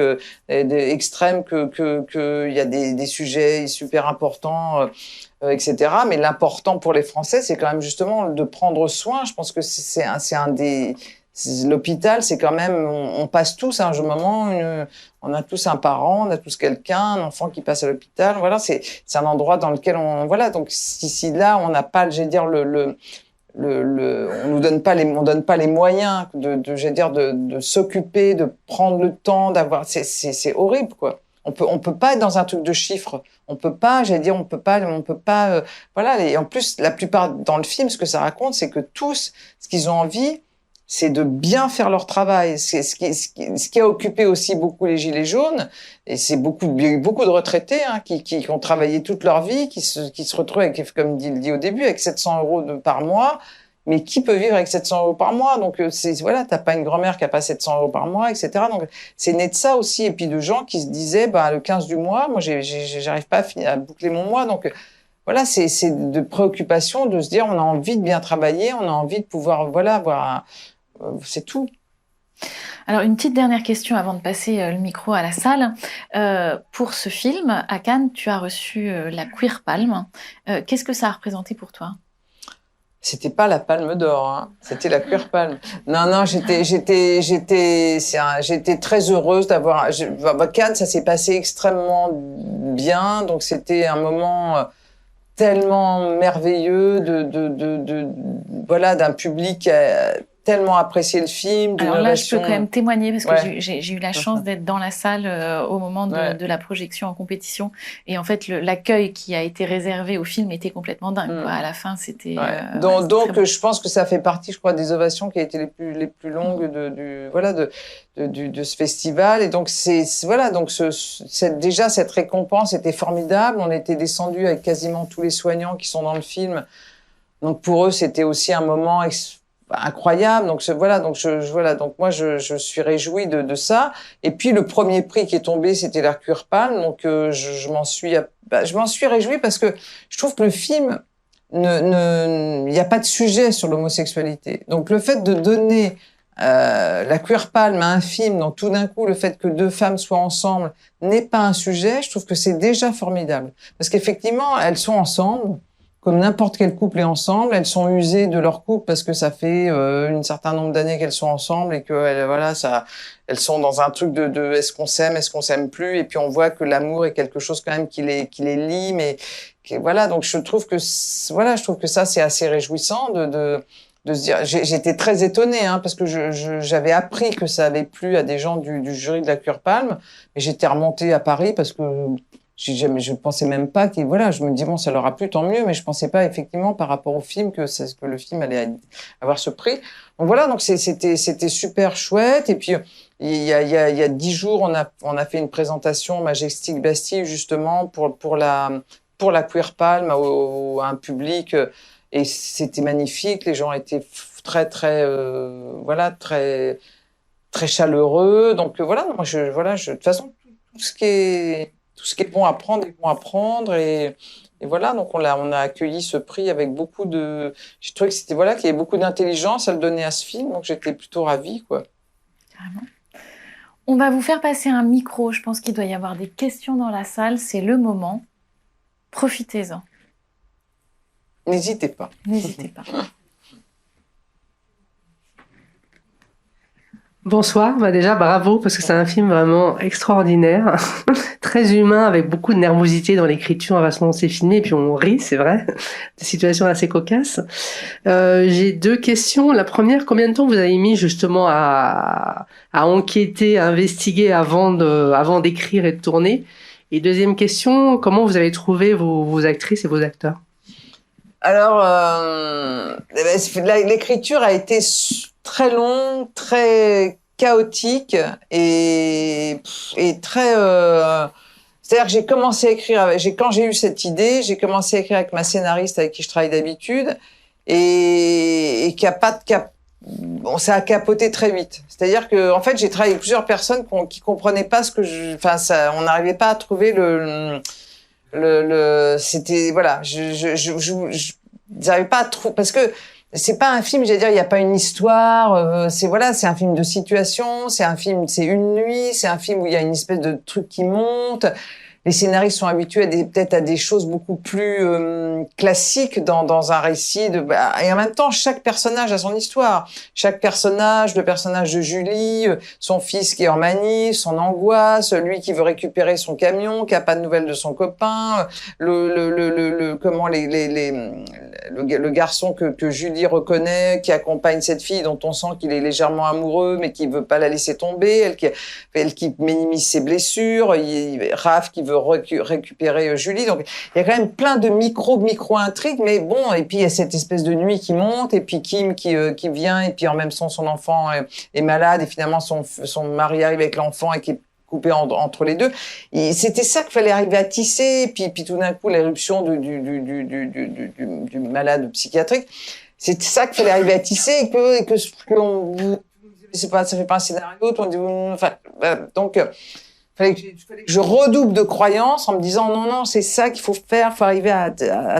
Speaker 2: extrêmes que il y a des sujets super importants, etc. Mais l'important pour les Français, c'est quand même justement de prendre soin. Je pense que c'est un des l'hôpital, c'est quand même, on passe tous à un moment, on a tous un parent, on a tous quelqu'un, un enfant qui passe à l'hôpital. Voilà, c'est un endroit dans lequel voilà. Donc si là on n'a pas, je vais dire on nous donne pas on donne pas les moyens je vais dire de s'occuper, de prendre le temps, c'est horrible, quoi. On peut pas être dans un truc de chiffres. On peut pas, on peut pas, voilà. Et en plus, la plupart dans le film, ce que ça raconte, c'est que tous, ce qu'ils ont envie, c'est de bien faire leur travail. C'est ce qui a occupé aussi beaucoup les Gilets jaunes, et c'est beaucoup de retraités qui ont travaillé toute leur vie, qui se retrouvent avec, comme il dit au début, avec 700 euros par mois. Mais qui peut vivre avec 700 euros par mois? Donc voilà, t'as pas une grand-mère qui a pas 700 euros par mois, etc. Donc c'est né de ça aussi, et puis de gens qui se disaient, le 15 du mois, moi j'arrive pas à boucler mon mois, donc voilà, c'est de préoccupation de se dire, on a envie de bien travailler, on a envie de pouvoir, voilà, c'est tout.
Speaker 1: Alors, une petite dernière question avant de passer le micro à la salle. Pour ce film, à Cannes, tu as reçu la Queer Palm. Qu'est-ce que ça a représenté pour toi?
Speaker 2: C'était pas la Palme d'Or, hein. C'était la Queer Palm. Non, j'étais très heureuse d'avoir. Cannes, ça s'est passé extrêmement bien, donc c'était un moment tellement merveilleux voilà, d'un public qui a tellement apprécié le film.
Speaker 1: Alors là, je peux quand même témoigner parce que j'ai eu la chance d'être dans la salle au moment de la projection en compétition, et en fait l'accueil qui a été réservé au film était complètement dingue, quoi. À la fin, c'était
Speaker 2: donc je pense que ça fait partie, je crois, des ovations qui a été les plus longues de ce festival. Et donc voilà, donc déjà cette récompense était formidable. On était descendu avec quasiment tous les soignants qui sont dans le film, donc pour eux c'était aussi un moment incroyable. Donc donc moi je suis réjouie de ça. Et puis le premier prix qui est tombé, c'était la Queer Palm. Donc je m'en suis réjouie, parce que je trouve que le film il y a pas de sujet sur l'homosexualité. Donc le fait de donner la Queer Palm à un film, donc tout d'un coup le fait que deux femmes soient ensemble n'est pas un sujet, je trouve que c'est déjà formidable. Parce qu'effectivement elles sont ensemble comme n'importe quel couple est ensemble. Elles sont usées de leur couple parce que ça fait un certain nombre d'années qu'elles sont ensemble, et que elles sont dans un truc de est-ce qu'on s'aime plus, et puis on voit que l'amour est quelque chose quand même qui les lie, mais voilà. Donc je trouve que ça c'est assez réjouissant de se dire. J'étais très étonnée, parce que j'avais appris que ça avait plu à des gens du jury de la Queer Palm, mais j'étais remontée à Paris parce que je pensais même pas voilà, je me dis bon, ça leur a plu, tant mieux, mais je pensais pas effectivement par rapport au film que le film allait avoir ce prix. Donc voilà, donc c'était super chouette. Et puis il y a 10 jours, on a fait une présentation au Majestic Bastille, justement pour la Queer Palm à un public, et c'était magnifique. Les gens étaient très voilà, très très chaleureux. Donc voilà, moi de toute façon tout ce qui est bon à prendre est bon à prendre et voilà, donc on a accueilli ce prix avec beaucoup de, j'ai trouvé que c'était voilà qu'il y avait beaucoup d'intelligence à le donner à ce film, donc j'étais plutôt ravie quoi.
Speaker 1: Carrément. On va vous faire passer un micro, je pense qu'il doit y avoir des questions dans la salle, c'est le moment. Profitez-en.
Speaker 2: N'hésitez pas.
Speaker 1: N'hésitez pas.
Speaker 3: Bonsoir, déjà bravo parce que c'est un film vraiment extraordinaire, très humain avec beaucoup de nervosité dans l'écriture, à façon dont c'est filmé, et puis on rit, c'est vrai, des situations assez cocasses. J'ai 2 questions. La première, combien de temps vous avez mis justement à enquêter, à investiguer avant d'écrire et de tourner? Et deuxième question, comment vous avez trouvé vos actrices et vos acteurs?
Speaker 2: Alors, l'écriture a été très longue, très chaotique et très. C'est-à-dire que j'ai commencé à écrire. Quand j'ai eu cette idée, j'ai commencé à écrire avec ma scénariste avec qui je travaille d'habitude et qui a pas de cap. Bon, ça a capoté très vite. C'est-à-dire que, en fait, j'ai travaillé avec plusieurs personnes qui comprenaient pas ce que on n'arrivait pas à trouver c'était voilà, j'arrivais pas à trouver parce que c'est pas un film, j'allais dire, il y a pas une histoire, c'est un film de situation, c'est une nuit, c'est un film où il y a une espèce de truc qui monte. Les scénaristes sont habitués peut-être à des choses beaucoup plus classiques dans un récit et en même temps chaque personnage a son histoire. Chaque personnage, le personnage de Julie, son fils qui est en manif, son angoisse, lui qui veut récupérer son camion, qui a pas de nouvelles de son copain, le garçon que Julie reconnaît, qui accompagne cette fille dont on sent qu'il est légèrement amoureux mais qui veut pas la laisser tomber, elle qui minimise ses blessures, Raph qui veut récupérer Julie. Donc, il y a quand même plein de micro-intrigues, mais bon, et puis il y a cette espèce de nuit qui monte, et puis Kim qui vient, et puis en même temps son enfant est malade, et finalement son mari arrive avec l'enfant et qui est coupé entre les deux. Et c'était ça qu'il fallait arriver à tisser, et puis tout d'un coup, l'éruption du malade psychiatrique. C'était ça qu'il fallait arriver à tisser, et que c'est pas, ça fait pas un scénario, on dit, enfin, donc, fallait que je redouble de croyances en me disant non, c'est ça qu'il faut faire, faut arriver à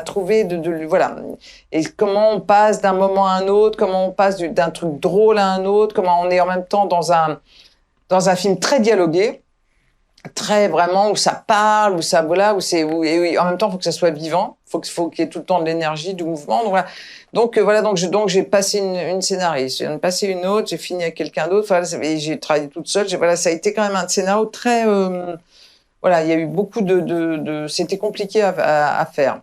Speaker 2: trouver voilà. Et comment on passe d'un moment à un autre, comment on passe d'un truc drôle à un autre, comment on est en même temps dans un film très dialogué, très vraiment où ça parle, où ça voilà, et en même temps faut que ça soit vivant, faut qu'il y ait tout le temps de l'énergie, du mouvement. Donc voilà. Donc j'ai passé une scénariste, j'ai passé une autre, j'ai fini avec quelqu'un d'autre, voilà, et j'ai travaillé toute seule. Ça a été quand même un scénario très voilà, il y a eu beaucoup c'était compliqué à faire.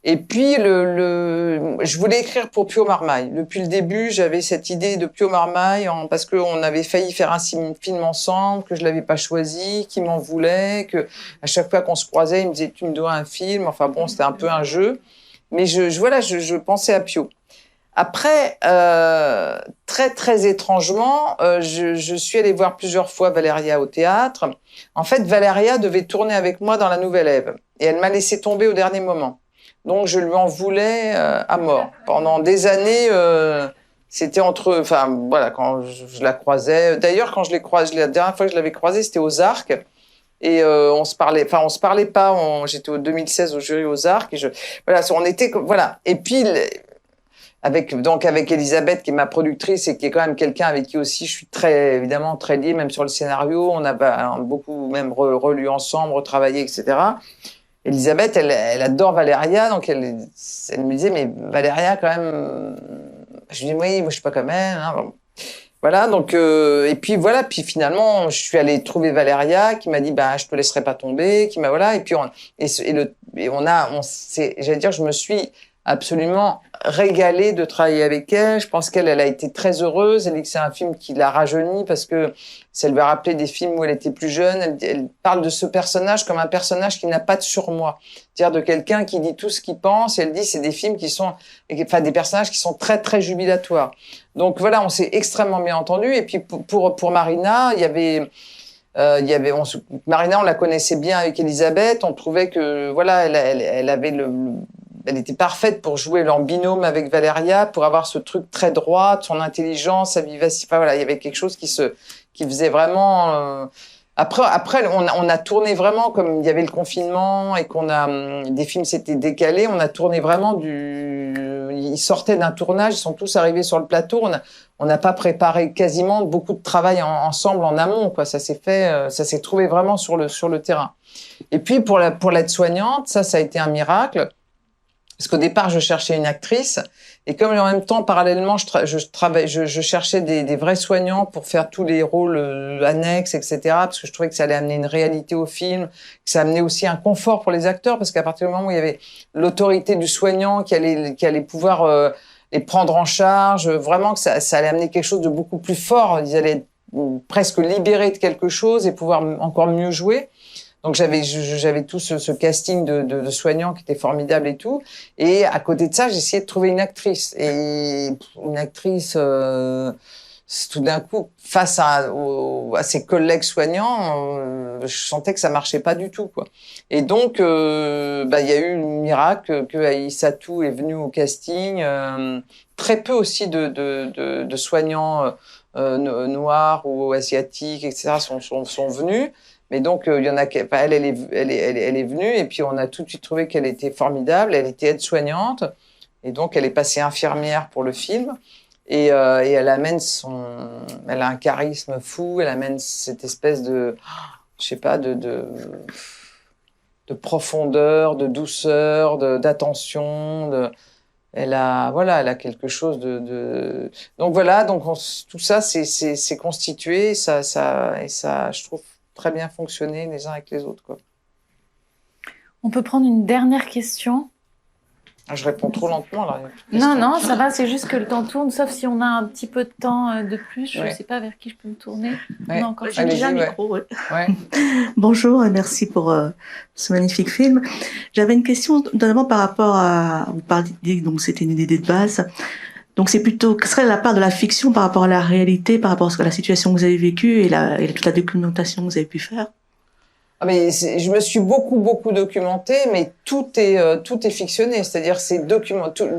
Speaker 2: Et puis je voulais écrire pour Pio Marmaille. Depuis le début, j'avais cette idée de Pio Marmaille parce qu'on avait failli faire un film ensemble, que je l'avais pas choisi, qu'il m'en voulait, que à chaque fois qu'on se croisait, il me disait tu me dois un film. Enfin bon, c'était un peu un jeu. Mais je pensais à Pio. Après, très très étrangement, je suis allée voir plusieurs fois Valéria au théâtre. En fait, Valéria devait tourner avec moi dans La Nouvelle Ève, et elle m'a laissé tomber au dernier moment. Donc je lui en voulais à mort. Pendant des années, c'était enfin voilà, quand je la croisais. D'ailleurs, quand je l'ai croisée, la dernière fois que je l'avais croisée, c'était aux Arcs. Et on se parlait pas. J'étais au 2016 au jury aux Arcs. Et on était voilà. Et puis avec Elisabeth qui est ma productrice et qui est quand même quelqu'un avec qui aussi je suis évidemment très liée, même sur le scénario. On a beaucoup même relu ensemble, retravaillé, etc. Elisabeth, elle adore Valéria, donc elle me disait, mais Valéria, quand même, je lui dis, oui, moi, je suis pas comme elle, hein. Bon. Voilà, donc, et puis voilà, puis finalement, je suis allée trouver Valéria, qui m'a dit, bah, je te laisserai pas tomber, qui m'a, voilà, et puis j'allais dire, je me suis absolument régalée de travailler avec elle. Je pense qu'elle a été très heureuse. Elle dit que c'est un film qui l'a rajeunie parce que ça lui a rappelé des films où elle était plus jeune. Elle parle de ce personnage comme un personnage qui n'a pas de surmoi. C'est-à-dire de quelqu'un qui dit tout ce qu'il pense. Et elle dit c'est des films des personnages qui sont très, très jubilatoires. Donc voilà, on s'est extrêmement bien entendu. Et puis pour Marina, Marina, on la connaissait bien avec Elisabeth. On trouvait que, voilà, elle avait elle était parfaite pour jouer en binôme avec Valéria, pour avoir ce truc très droit, son intelligence, sa vivacité. Enfin, voilà, il y avait quelque chose qui faisait vraiment. Après, on a tourné vraiment comme il y avait le confinement et des films s'étaient décalés. On a tourné vraiment ils sortaient d'un tournage, ils sont tous arrivés sur le plateau. On n'a pas préparé quasiment beaucoup de travail ensemble en amont, quoi. Ça s'est trouvé vraiment sur le terrain. Et puis pour l'aide-soignante, ça a été un miracle. Parce qu'au départ, je cherchais une actrice, et comme en même temps, parallèlement, je cherchais des vrais soignants pour faire tous les rôles annexes, etc. Parce que je trouvais que ça allait amener une réalité au film, que ça amenait aussi un confort pour les acteurs, parce qu'à partir du moment où il y avait l'autorité du soignant qui allait pouvoir les prendre en charge, vraiment que ça allait amener quelque chose de beaucoup plus fort. Ils allaient être presque libérés de quelque chose et pouvoir encore mieux jouer. Donc j'avais tout ce casting de soignants qui était formidable et tout. Et à côté de ça, j'essayais de trouver une actrice. Et une actrice, tout d'un coup, face à ses collègues soignants, je sentais que ça marchait pas du tout, quoi. Et donc, il y a eu un miracle que Aïssatou est venue au casting. Très peu aussi de soignants noirs ou asiatiques, etc. sont venus. Mais donc, il y en a elle est venue, et puis on a tout de suite trouvé qu'elle était formidable. Elle était aide-soignante, et donc elle est passée infirmière pour le film. Et elle amène elle a un charisme fou. Elle amène cette espèce de, je sais pas, de profondeur, de douceur, d'attention. Elle a quelque chose de. Donc voilà, tout ça, c'est constitué. Et ça, je trouve, très bien fonctionner les uns avec les autres, quoi.
Speaker 1: On peut prendre une dernière question.
Speaker 2: Je réponds trop lentement, là.
Speaker 1: Non, ça va, c'est juste que le temps tourne, sauf si on a un petit peu de temps de plus. Je ne sais pas vers qui je peux me tourner.
Speaker 4: Ouais.
Speaker 1: Non, encore
Speaker 4: j'ai déjà un micro.
Speaker 2: Ouais.
Speaker 4: Bonjour et merci pour ce magnifique film. J'avais une question, notamment par rapport à... Vous parliez, donc c'était une idée de base. Donc c'est plutôt, que serait la part de la fiction par rapport à la réalité, par rapport à la situation que vous avez vécue et toute la documentation que vous avez pu faire?
Speaker 2: Mais je me suis beaucoup documentée, mais tout est fictionné. C'est-à-dire,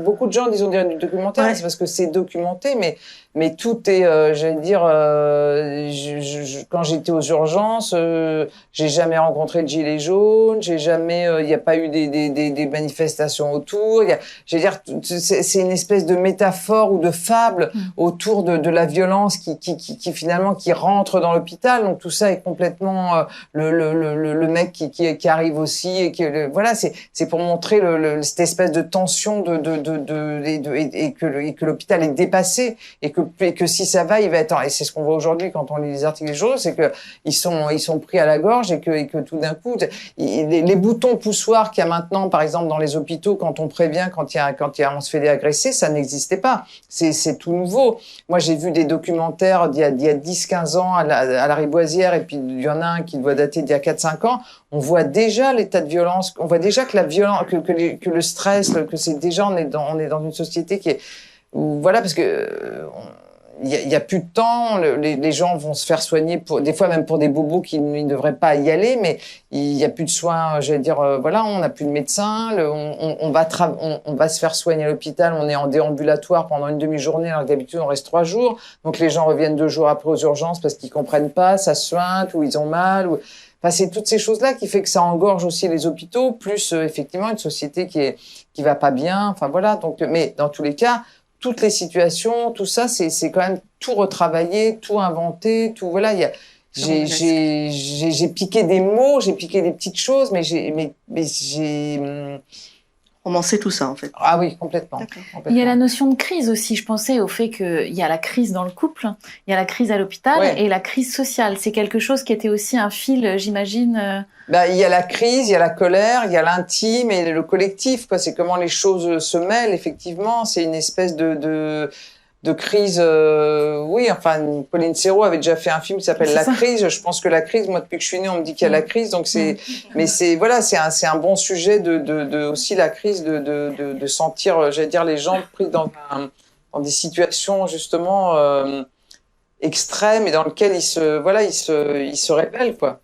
Speaker 2: beaucoup de gens disent on dirait du documentaire, ouais. C'est parce que c'est documenté, mais tout est, j'allais dire, quand j'étais aux urgences, j'ai jamais rencontré de gilets jaunes, il n'y a pas eu des manifestations autour. J'allais dire, c'est une espèce de métaphore ou de fable autour de la violence qui finalement qui rentre dans l'hôpital. Donc tout ça est complètement le mec qui arrive aussi et voilà, c'est pour montrer cette espèce de tension et que l'hôpital est dépassé et que si ça va, il va être. Et c'est ce qu'on voit aujourd'hui quand on lit les articles des journaux, c'est que ils sont pris à la gorge et que tout d'un coup, les boutons poussoirs qu'il y a maintenant, par exemple dans les hôpitaux, quand on prévient, on se fait agresser, ça n'existait pas. C'est tout nouveau. Moi, j'ai vu des documentaires d'il y a 10-15 ans à la Riboisière, et puis il y en a un qui doit dater d'il y a 4-5 ans. On voit déjà l'état de violence. On voit déjà que la violence, que le stress, que c'est déjà on est dans une société qui est voilà, parce que il y a plus de temps, les gens vont se faire soigner des fois même pour des bobos qui ne devraient pas y aller, mais il y a plus de soins, j'allais dire, voilà, on n'a plus de médecins, on va se faire soigner à l'hôpital, on est en déambulatoire pendant une demi-journée, alors que d'habitude on reste 3 jours, donc les gens reviennent 2 jours après aux urgences parce qu'ils comprennent pas, ça se soigne, ou ils ont mal, enfin, c'est toutes ces choses-là qui fait que ça engorge aussi les hôpitaux, plus effectivement une société qui va pas bien, enfin voilà, donc, mais dans tous les cas, toutes les situations, tout ça, c'est quand même tout retravaillé, tout inventé, tout, voilà, j'ai piqué des mots, j'ai piqué des petites choses, mais j'ai
Speaker 4: romancé tout ça, en fait.
Speaker 2: Ah oui, complètement.
Speaker 1: Il y a la notion de crise aussi. Je pensais au fait qu'il y a la crise dans le couple, il y a la crise à l'hôpital et la crise sociale. C'est quelque chose qui était aussi un fil, j'imagine.
Speaker 2: Il y a la crise, il y a la colère, il y a l'intime et le collectif, quoi. C'est comment les choses se mêlent, effectivement. C'est une espèce de crise, oui, enfin, Pauline Serrault avait déjà fait un film qui s'appelle La Crise. Je pense que la crise, moi, depuis que je suis née, on me dit qu'il y a la crise, donc mais voilà, c'est un bon sujet aussi la crise de sentir, j'allais dire, les gens pris dans des situations, justement, extrêmes et dans lesquelles ils se rébellent, quoi.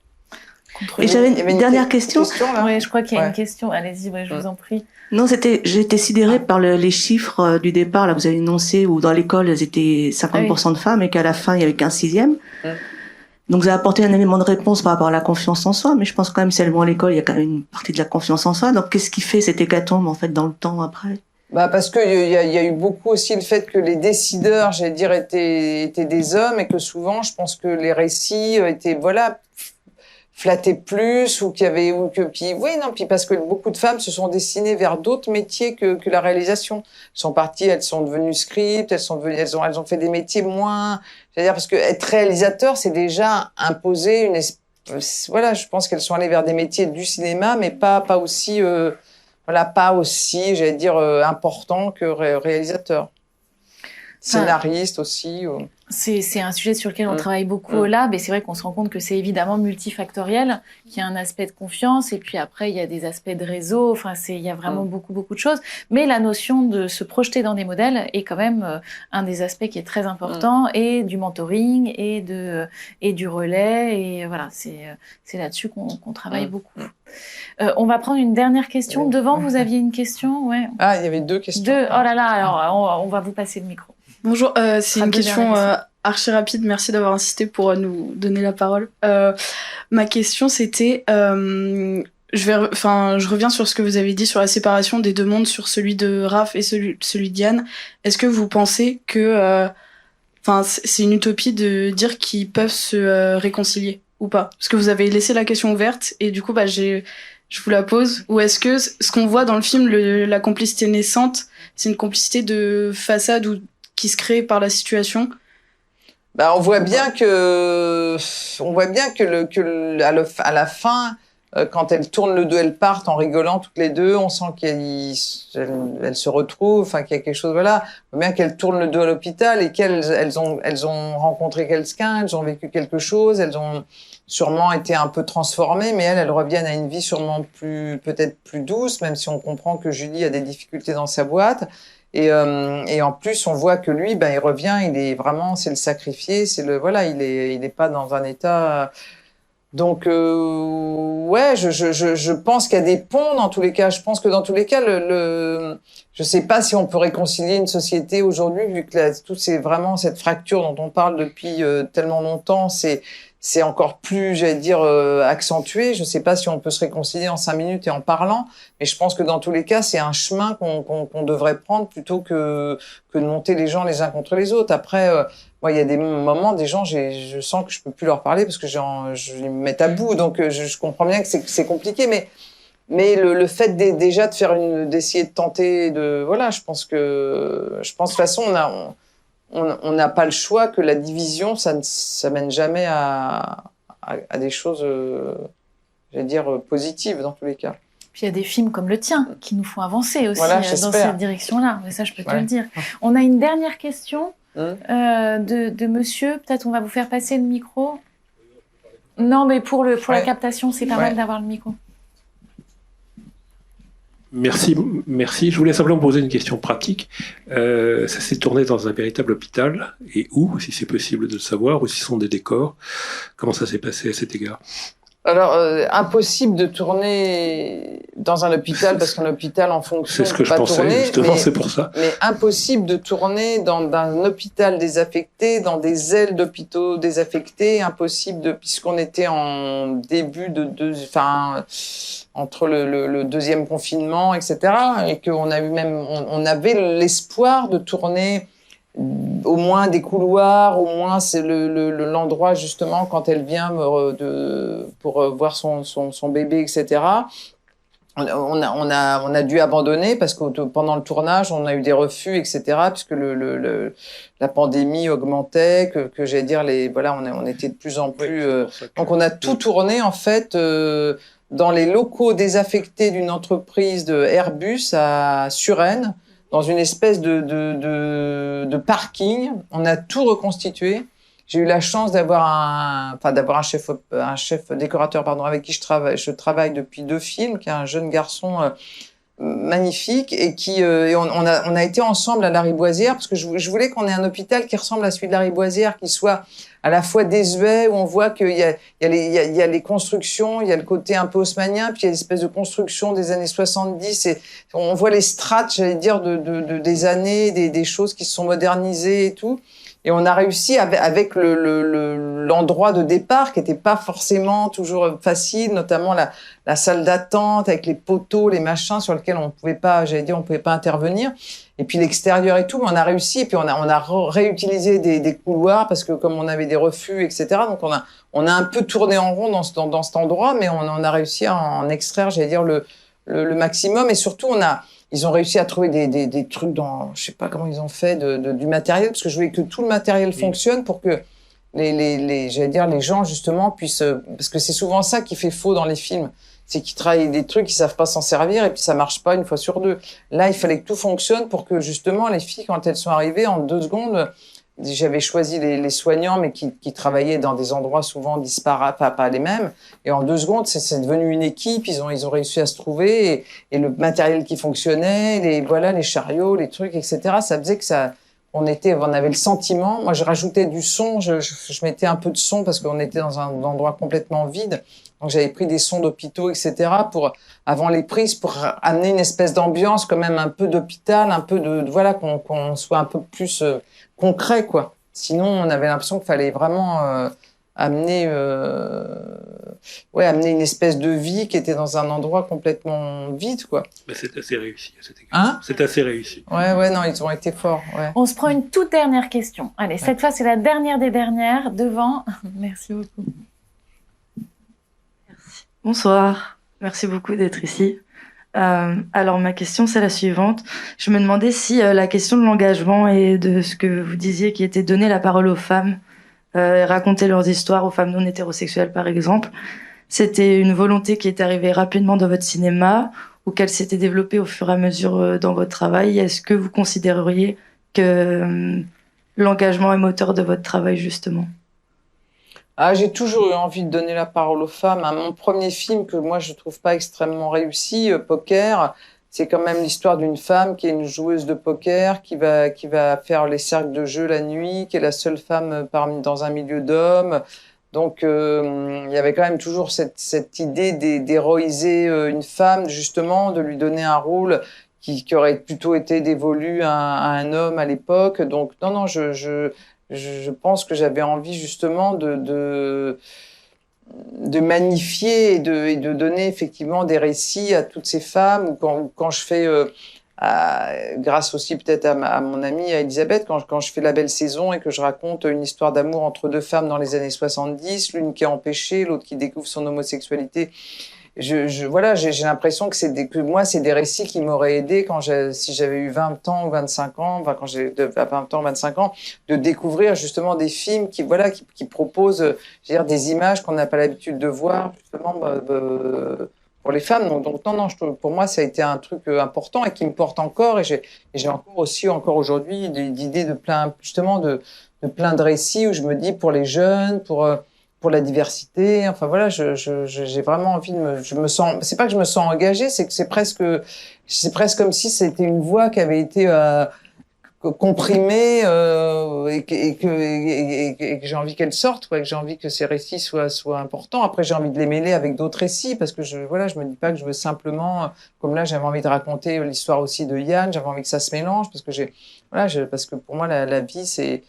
Speaker 4: Et j'avais une dernière question.
Speaker 1: Oui, je crois qu'il y a une question. Allez-y, je vous en prie.
Speaker 4: Non, j'ai été sidérée par les chiffres du départ, là, que vous avez énoncé, où dans l'école, elles étaient 50% de femmes et qu'à la fin, il y avait qu'un sixième. Donc, vous avez apporté un élément de réponse par rapport à la confiance en soi, mais je pense quand même, si elles vont à l'école, il y a quand même une partie de la confiance en soi. Donc, qu'est-ce qui fait cette hécatombe, en fait, dans le temps après?
Speaker 2: Parce que il y a eu beaucoup aussi le fait que les décideurs, j'allais dire, étaient des hommes et que souvent, je pense que les récits étaient, flattaient plus puis parce que beaucoup de femmes se sont destinées vers d'autres métiers que la réalisation. Elles sont parties, elles sont devenues script, elles ont fait des métiers moins, c'est-à-dire parce que être réalisateur, c'est déjà imposer je pense qu'elles sont allées vers des métiers du cinéma, mais pas aussi, j'allais dire, important que réalisateur. Scénariste aussi.
Speaker 1: C'est un sujet sur lequel on travaille beaucoup au lab, et c'est vrai qu'on se rend compte que c'est évidemment multifactoriel, qu'il y a un aspect de confiance, et puis après il y a des aspects de réseau, enfin il y a vraiment beaucoup de choses, mais la notion de se projeter dans des modèles est quand même un des aspects qui est très important, et du mentoring, et du relais, et voilà, c'est là-dessus qu'on travaille beaucoup. On va prendre une dernière question. Devant, vous aviez une question, ouais.
Speaker 2: Ah, il y avait 2 questions.
Speaker 1: Oh là là, alors on va vous passer le micro.
Speaker 5: Bonjour, c'est une question archi rapide. Merci d'avoir insisté pour nous donner la parole. Ma question, c'était, je reviens sur ce que vous avez dit sur la séparation des deux mondes, sur celui de Raph et celui de Diane. Est-ce que vous pensez que, c'est une utopie de dire qu'ils peuvent se réconcilier ou pas? Parce que vous avez laissé la question ouverte et du coup, je vous la pose. Ou est-ce que ce qu'on voit dans le film, la complicité naissante, c'est une complicité de façade ou qui se crée par la situation?
Speaker 2: On voit bien que à la fin, quand elles tournent le dos, elles partent en rigolant toutes les deux. On sent qu'elles se retrouvent, enfin qu'il y a quelque chose. Voilà, on voit bien qu'elles tournent le dos à l'hôpital et qu'elles ont rencontré quelqu'un, elles ont vécu quelque chose, elles ont sûrement été un peu transformées, mais elles reviennent à une vie sûrement peut-être plus douce, même si on comprend que Julie a des difficultés dans sa boîte. Et en plus, on voit que lui, il revient, il est vraiment, c'est le sacrifié, il est pas dans un état. Donc, je pense qu'il y a des ponts dans tous les cas. Je pense que dans tous les cas, je sais pas si on peut réconcilier une société aujourd'hui, vu que c'est vraiment cette fracture dont on parle depuis tellement longtemps, c'est encore plus, j'allais dire, accentué. Je sais pas si on peut se réconcilier en 5 minutes et en parlant, mais je pense que dans tous les cas, c'est un chemin qu'on devrait prendre plutôt que de monter les gens les uns contre les autres. Après, moi, il y a des moments, des gens, je sens que je peux plus leur parler parce que je me mets à bout. Donc, je comprends bien que c'est compliqué, mais le fait déjà d'essayer de tenter je pense de toute façon, on n'a pas le choix, que la division, ça mène jamais à des choses, j'allais dire, positives dans tous les cas.
Speaker 1: Puis il y a des films comme le tien qui nous font avancer aussi dans cette direction-là. Mais ça, je peux te le dire. On a une dernière question de monsieur. Peut-être on va vous faire passer le micro. Non, mais pour la captation, c'est pas mal d'avoir le micro.
Speaker 6: Merci. Je voulais simplement poser une question pratique. Ça s'est tourné dans un véritable hôpital, et où, si c'est possible de le savoir, ou si ce sont des décors? Comment ça s'est passé à cet égard?
Speaker 2: Alors, impossible de tourner dans un hôpital, parce qu'un hôpital, en fonction,
Speaker 6: c'est ce que je pensais, justement, c'est pour ça.
Speaker 2: Mais impossible de tourner dans un hôpital désaffecté, dans des ailes d'hôpitaux désaffectés, impossible puisqu'on était en début entre le deuxième confinement, etc., et qu'on a on avait l'espoir de tourner au moins des couloirs, au moins c'est l'endroit justement quand elle vient pour voir son bébé, etc. On a dû abandonner parce que pendant le tournage on a eu des refus, etc., puisque la pandémie augmentait, que j'allais dire on était de plus en plus. Donc on a tout tourné en fait dans les locaux désaffectés d'une entreprise de Airbus à Suresnes, dans une espèce de parking. On a tout reconstitué. J'ai eu la chance d'avoir un chef décorateur, avec qui je travaille depuis 2 films, qui est un jeune garçon magnifique et on a été ensemble à Lariboisière parce que je voulais qu'on ait un hôpital qui ressemble à celui de Lariboisière, qui soit à la fois désuet, où on voit qu'il y a les constructions, il y a le côté un peu haussmannien, puis il y a l'espèce de construction des années 70 et on voit les strates, j'allais dire, des années, des choses qui se sont modernisées et tout. Et on a réussi avec l'endroit de départ qui était pas forcément toujours facile, notamment la salle d'attente avec les poteaux, les machins sur lesquels on pouvait pas intervenir. Et puis l'extérieur et tout, mais on a réussi. Et puis on a réutilisé des couloirs parce que comme on avait des refus, etc. Donc on a un peu tourné en rond dans cet endroit, mais on a réussi à en extraire, j'allais dire, le maximum. Et surtout, ils ont réussi à trouver des trucs je sais pas comment ils ont fait du matériel, parce que je voulais que tout le matériel fonctionne pour que j'allais dire, les gens, justement, puissent, parce que c'est souvent ça qui fait faux dans les films. C'est qu'ils travaillent des trucs, ils savent pas s'en servir, et puis ça marche pas une fois sur deux. Là, il fallait que tout fonctionne pour que, justement, les filles, quand elles sont arrivées, en 2 secondes, j'avais choisi les soignants, mais qui travaillaient dans des endroits souvent disparates, pas les mêmes. Et en 2 secondes, c'est devenu une équipe. Ils ont réussi à se trouver et le matériel qui fonctionnait, les chariots, les trucs, etc. Ça faisait que on avait le sentiment. Moi, je rajoutais du son. Je mettais un peu de son parce qu'on était dans un endroit complètement vide. Donc, j'avais pris des sons d'hôpitaux, etc. avant les prises, pour amener une espèce d'ambiance, quand même un peu d'hôpital, un peu voilà, qu'on soit un peu plus concret, quoi. Sinon, on avait l'impression qu'il fallait vraiment amener une espèce de vie qui était dans un endroit complètement vide, quoi.
Speaker 6: Mais c'est assez réussi à cet égard. C'est assez réussi.
Speaker 2: Ouais, non, ils ont été forts. Ouais.
Speaker 1: On se prend une toute dernière question. Allez, cette fois, c'est la dernière des dernières, devant. Merci beaucoup.
Speaker 7: Bonsoir, merci beaucoup d'être ici. Alors ma question c'est la suivante. Je me demandais si la question de l'engagement et de ce que vous disiez qui était donner la parole aux femmes, raconter leurs histoires aux femmes non hétérosexuelles par exemple, c'était une volonté qui est arrivée rapidement dans votre cinéma ou qu'elle s'était développée au fur et à mesure dans votre travail. Est-ce que vous considéreriez que l'engagement est moteur de votre travail justement ?
Speaker 2: J'ai toujours eu envie de donner la parole aux femmes. Mon premier film, que moi je trouve pas extrêmement réussi, Poker, c'est quand même l'histoire d'une femme qui est une joueuse de poker, qui va faire les cercles de jeu la nuit, qui est la seule femme dans un milieu d'hommes. Donc il y avait quand même toujours cette idée d'héroïser une femme, justement, de lui donner un rôle qui aurait plutôt été dévolu à un homme à l'époque. Donc non, je pense que j'avais envie justement de magnifier et de donner effectivement des récits à toutes ces femmes, ou quand je fais, grâce aussi peut-être à mon amie, à Elisabeth, quand je fais La Belle Saison et que je raconte une histoire d'amour entre 2 femmes dans les années 70, l'une qui est empêchée, l'autre qui découvre son homosexualité. Voilà, j'ai l'impression que moi, c'est des récits qui m'auraient aidé si j'avais eu 20 ans ou 25 ans, enfin, quand j'ai 20 ans, 25 ans, de découvrir justement des films qui proposent, je veux dire, des images qu'on n'a pas l'habitude de voir, justement, pour les femmes. Donc non, pour moi, ça a été un truc important et qui me porte encore, et j'ai encore aujourd'hui d'idées de plein de récits où je me dis pour les jeunes, pour la diversité, enfin voilà, j'ai vraiment envie c'est pas que je me sens engagée, c'est que c'est presque comme si c'était une voix qui avait été comprimée et que j'ai envie qu'elle sorte, quoi, que j'ai envie que ces récits soient importants. Après, j'ai envie de les mêler avec d'autres récits parce que je me dis pas que je veux simplement, comme là, j'avais envie de raconter l'histoire aussi de Yann, j'avais envie que ça se mélange parce que parce que pour moi la vie c'est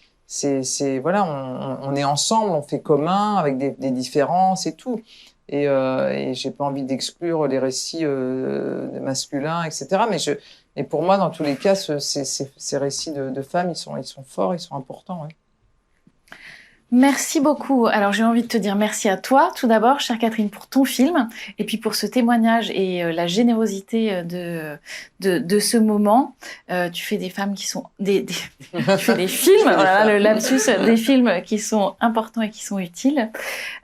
Speaker 2: voilà, on est ensemble, on fait commun avec des différences et tout, et j'ai pas envie d'exclure les récits masculins, etc. Mais pour moi, dans tous les cas, ces récits de femmes, ils sont forts, ils sont importants. Ouais.
Speaker 1: Merci beaucoup. Alors, j'ai envie de te dire merci à toi, tout d'abord, chère Catherine, pour ton film, et puis pour ce témoignage et la générosité de ce moment. Tu fais des femmes qui sont tu fais des films, voilà, le lapsus, des films qui sont importants et qui sont utiles.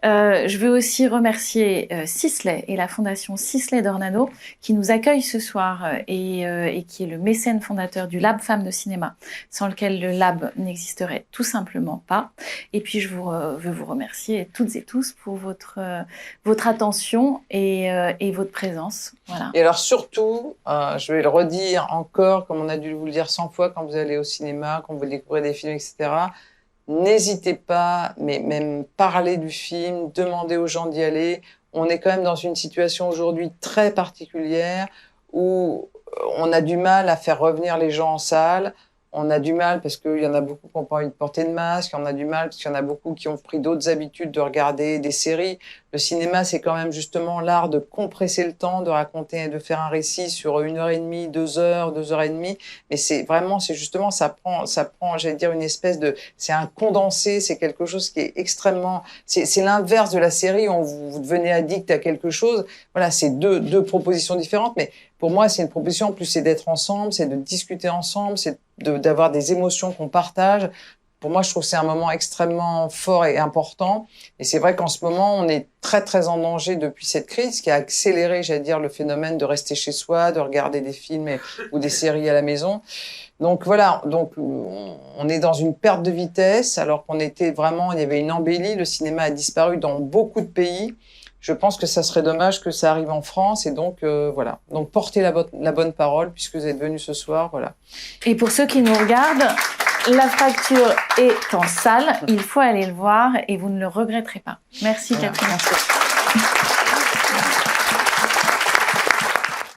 Speaker 1: Je veux aussi remercier Sisley et la fondation Sisley d'Ornano qui nous accueille ce soir et qui est le mécène fondateur du Lab Femmes de Cinéma, sans lequel le Lab n'existerait tout simplement pas. Et puis puis je veux vous remercier toutes et tous pour votre attention et votre présence. Voilà.
Speaker 2: Et alors surtout, je vais le redire encore, comme on a dû vous le dire 100 fois quand vous allez au cinéma, quand vous découvrez des films, etc., n'hésitez pas, mais même parler du film, demandez aux gens d'y aller. On est quand même dans une situation aujourd'hui très particulière où on a du mal à faire revenir les gens en salle. On a du mal parce qu'il y en a beaucoup qui n'ont pas envie de porter de masque. On a du mal parce qu'il y en a beaucoup qui ont pris d'autres habitudes de regarder des séries. Le cinéma, c'est quand même justement l'art de compresser le temps, de raconter, de faire un récit sur 1h30, 2 heures, 2h30. Mais c'est vraiment, c'est justement, ça prend, j'allais dire, une espèce de, c'est un condensé, c'est quelque chose qui est extrêmement, c'est l'inverse de la série où vous devenez addict à quelque chose. Voilà, c'est deux propositions différentes, mais pour moi, c'est une proposition, en plus, c'est d'être ensemble, c'est de discuter ensemble, c'est d'avoir des émotions qu'on partage. Pour moi, je trouve que c'est un moment extrêmement fort et important. Et c'est vrai qu'en ce moment, on est très, très en danger depuis cette crise qui a accéléré, j'allais dire, le phénomène de rester chez soi, de regarder des films ou des séries à la maison. Donc voilà, donc on est dans une perte de vitesse alors qu'on était vraiment, il y avait une embellie, le cinéma a disparu dans beaucoup de pays. Je pense que ça serait dommage que ça arrive en France et donc voilà. Donc portez la bonne parole puisque vous êtes venus ce soir, voilà.
Speaker 1: Et pour ceux qui nous regardent, La Fracture est en salle, il faut aller le voir et vous ne le regretterez pas. Merci Catherine.
Speaker 2: Merci.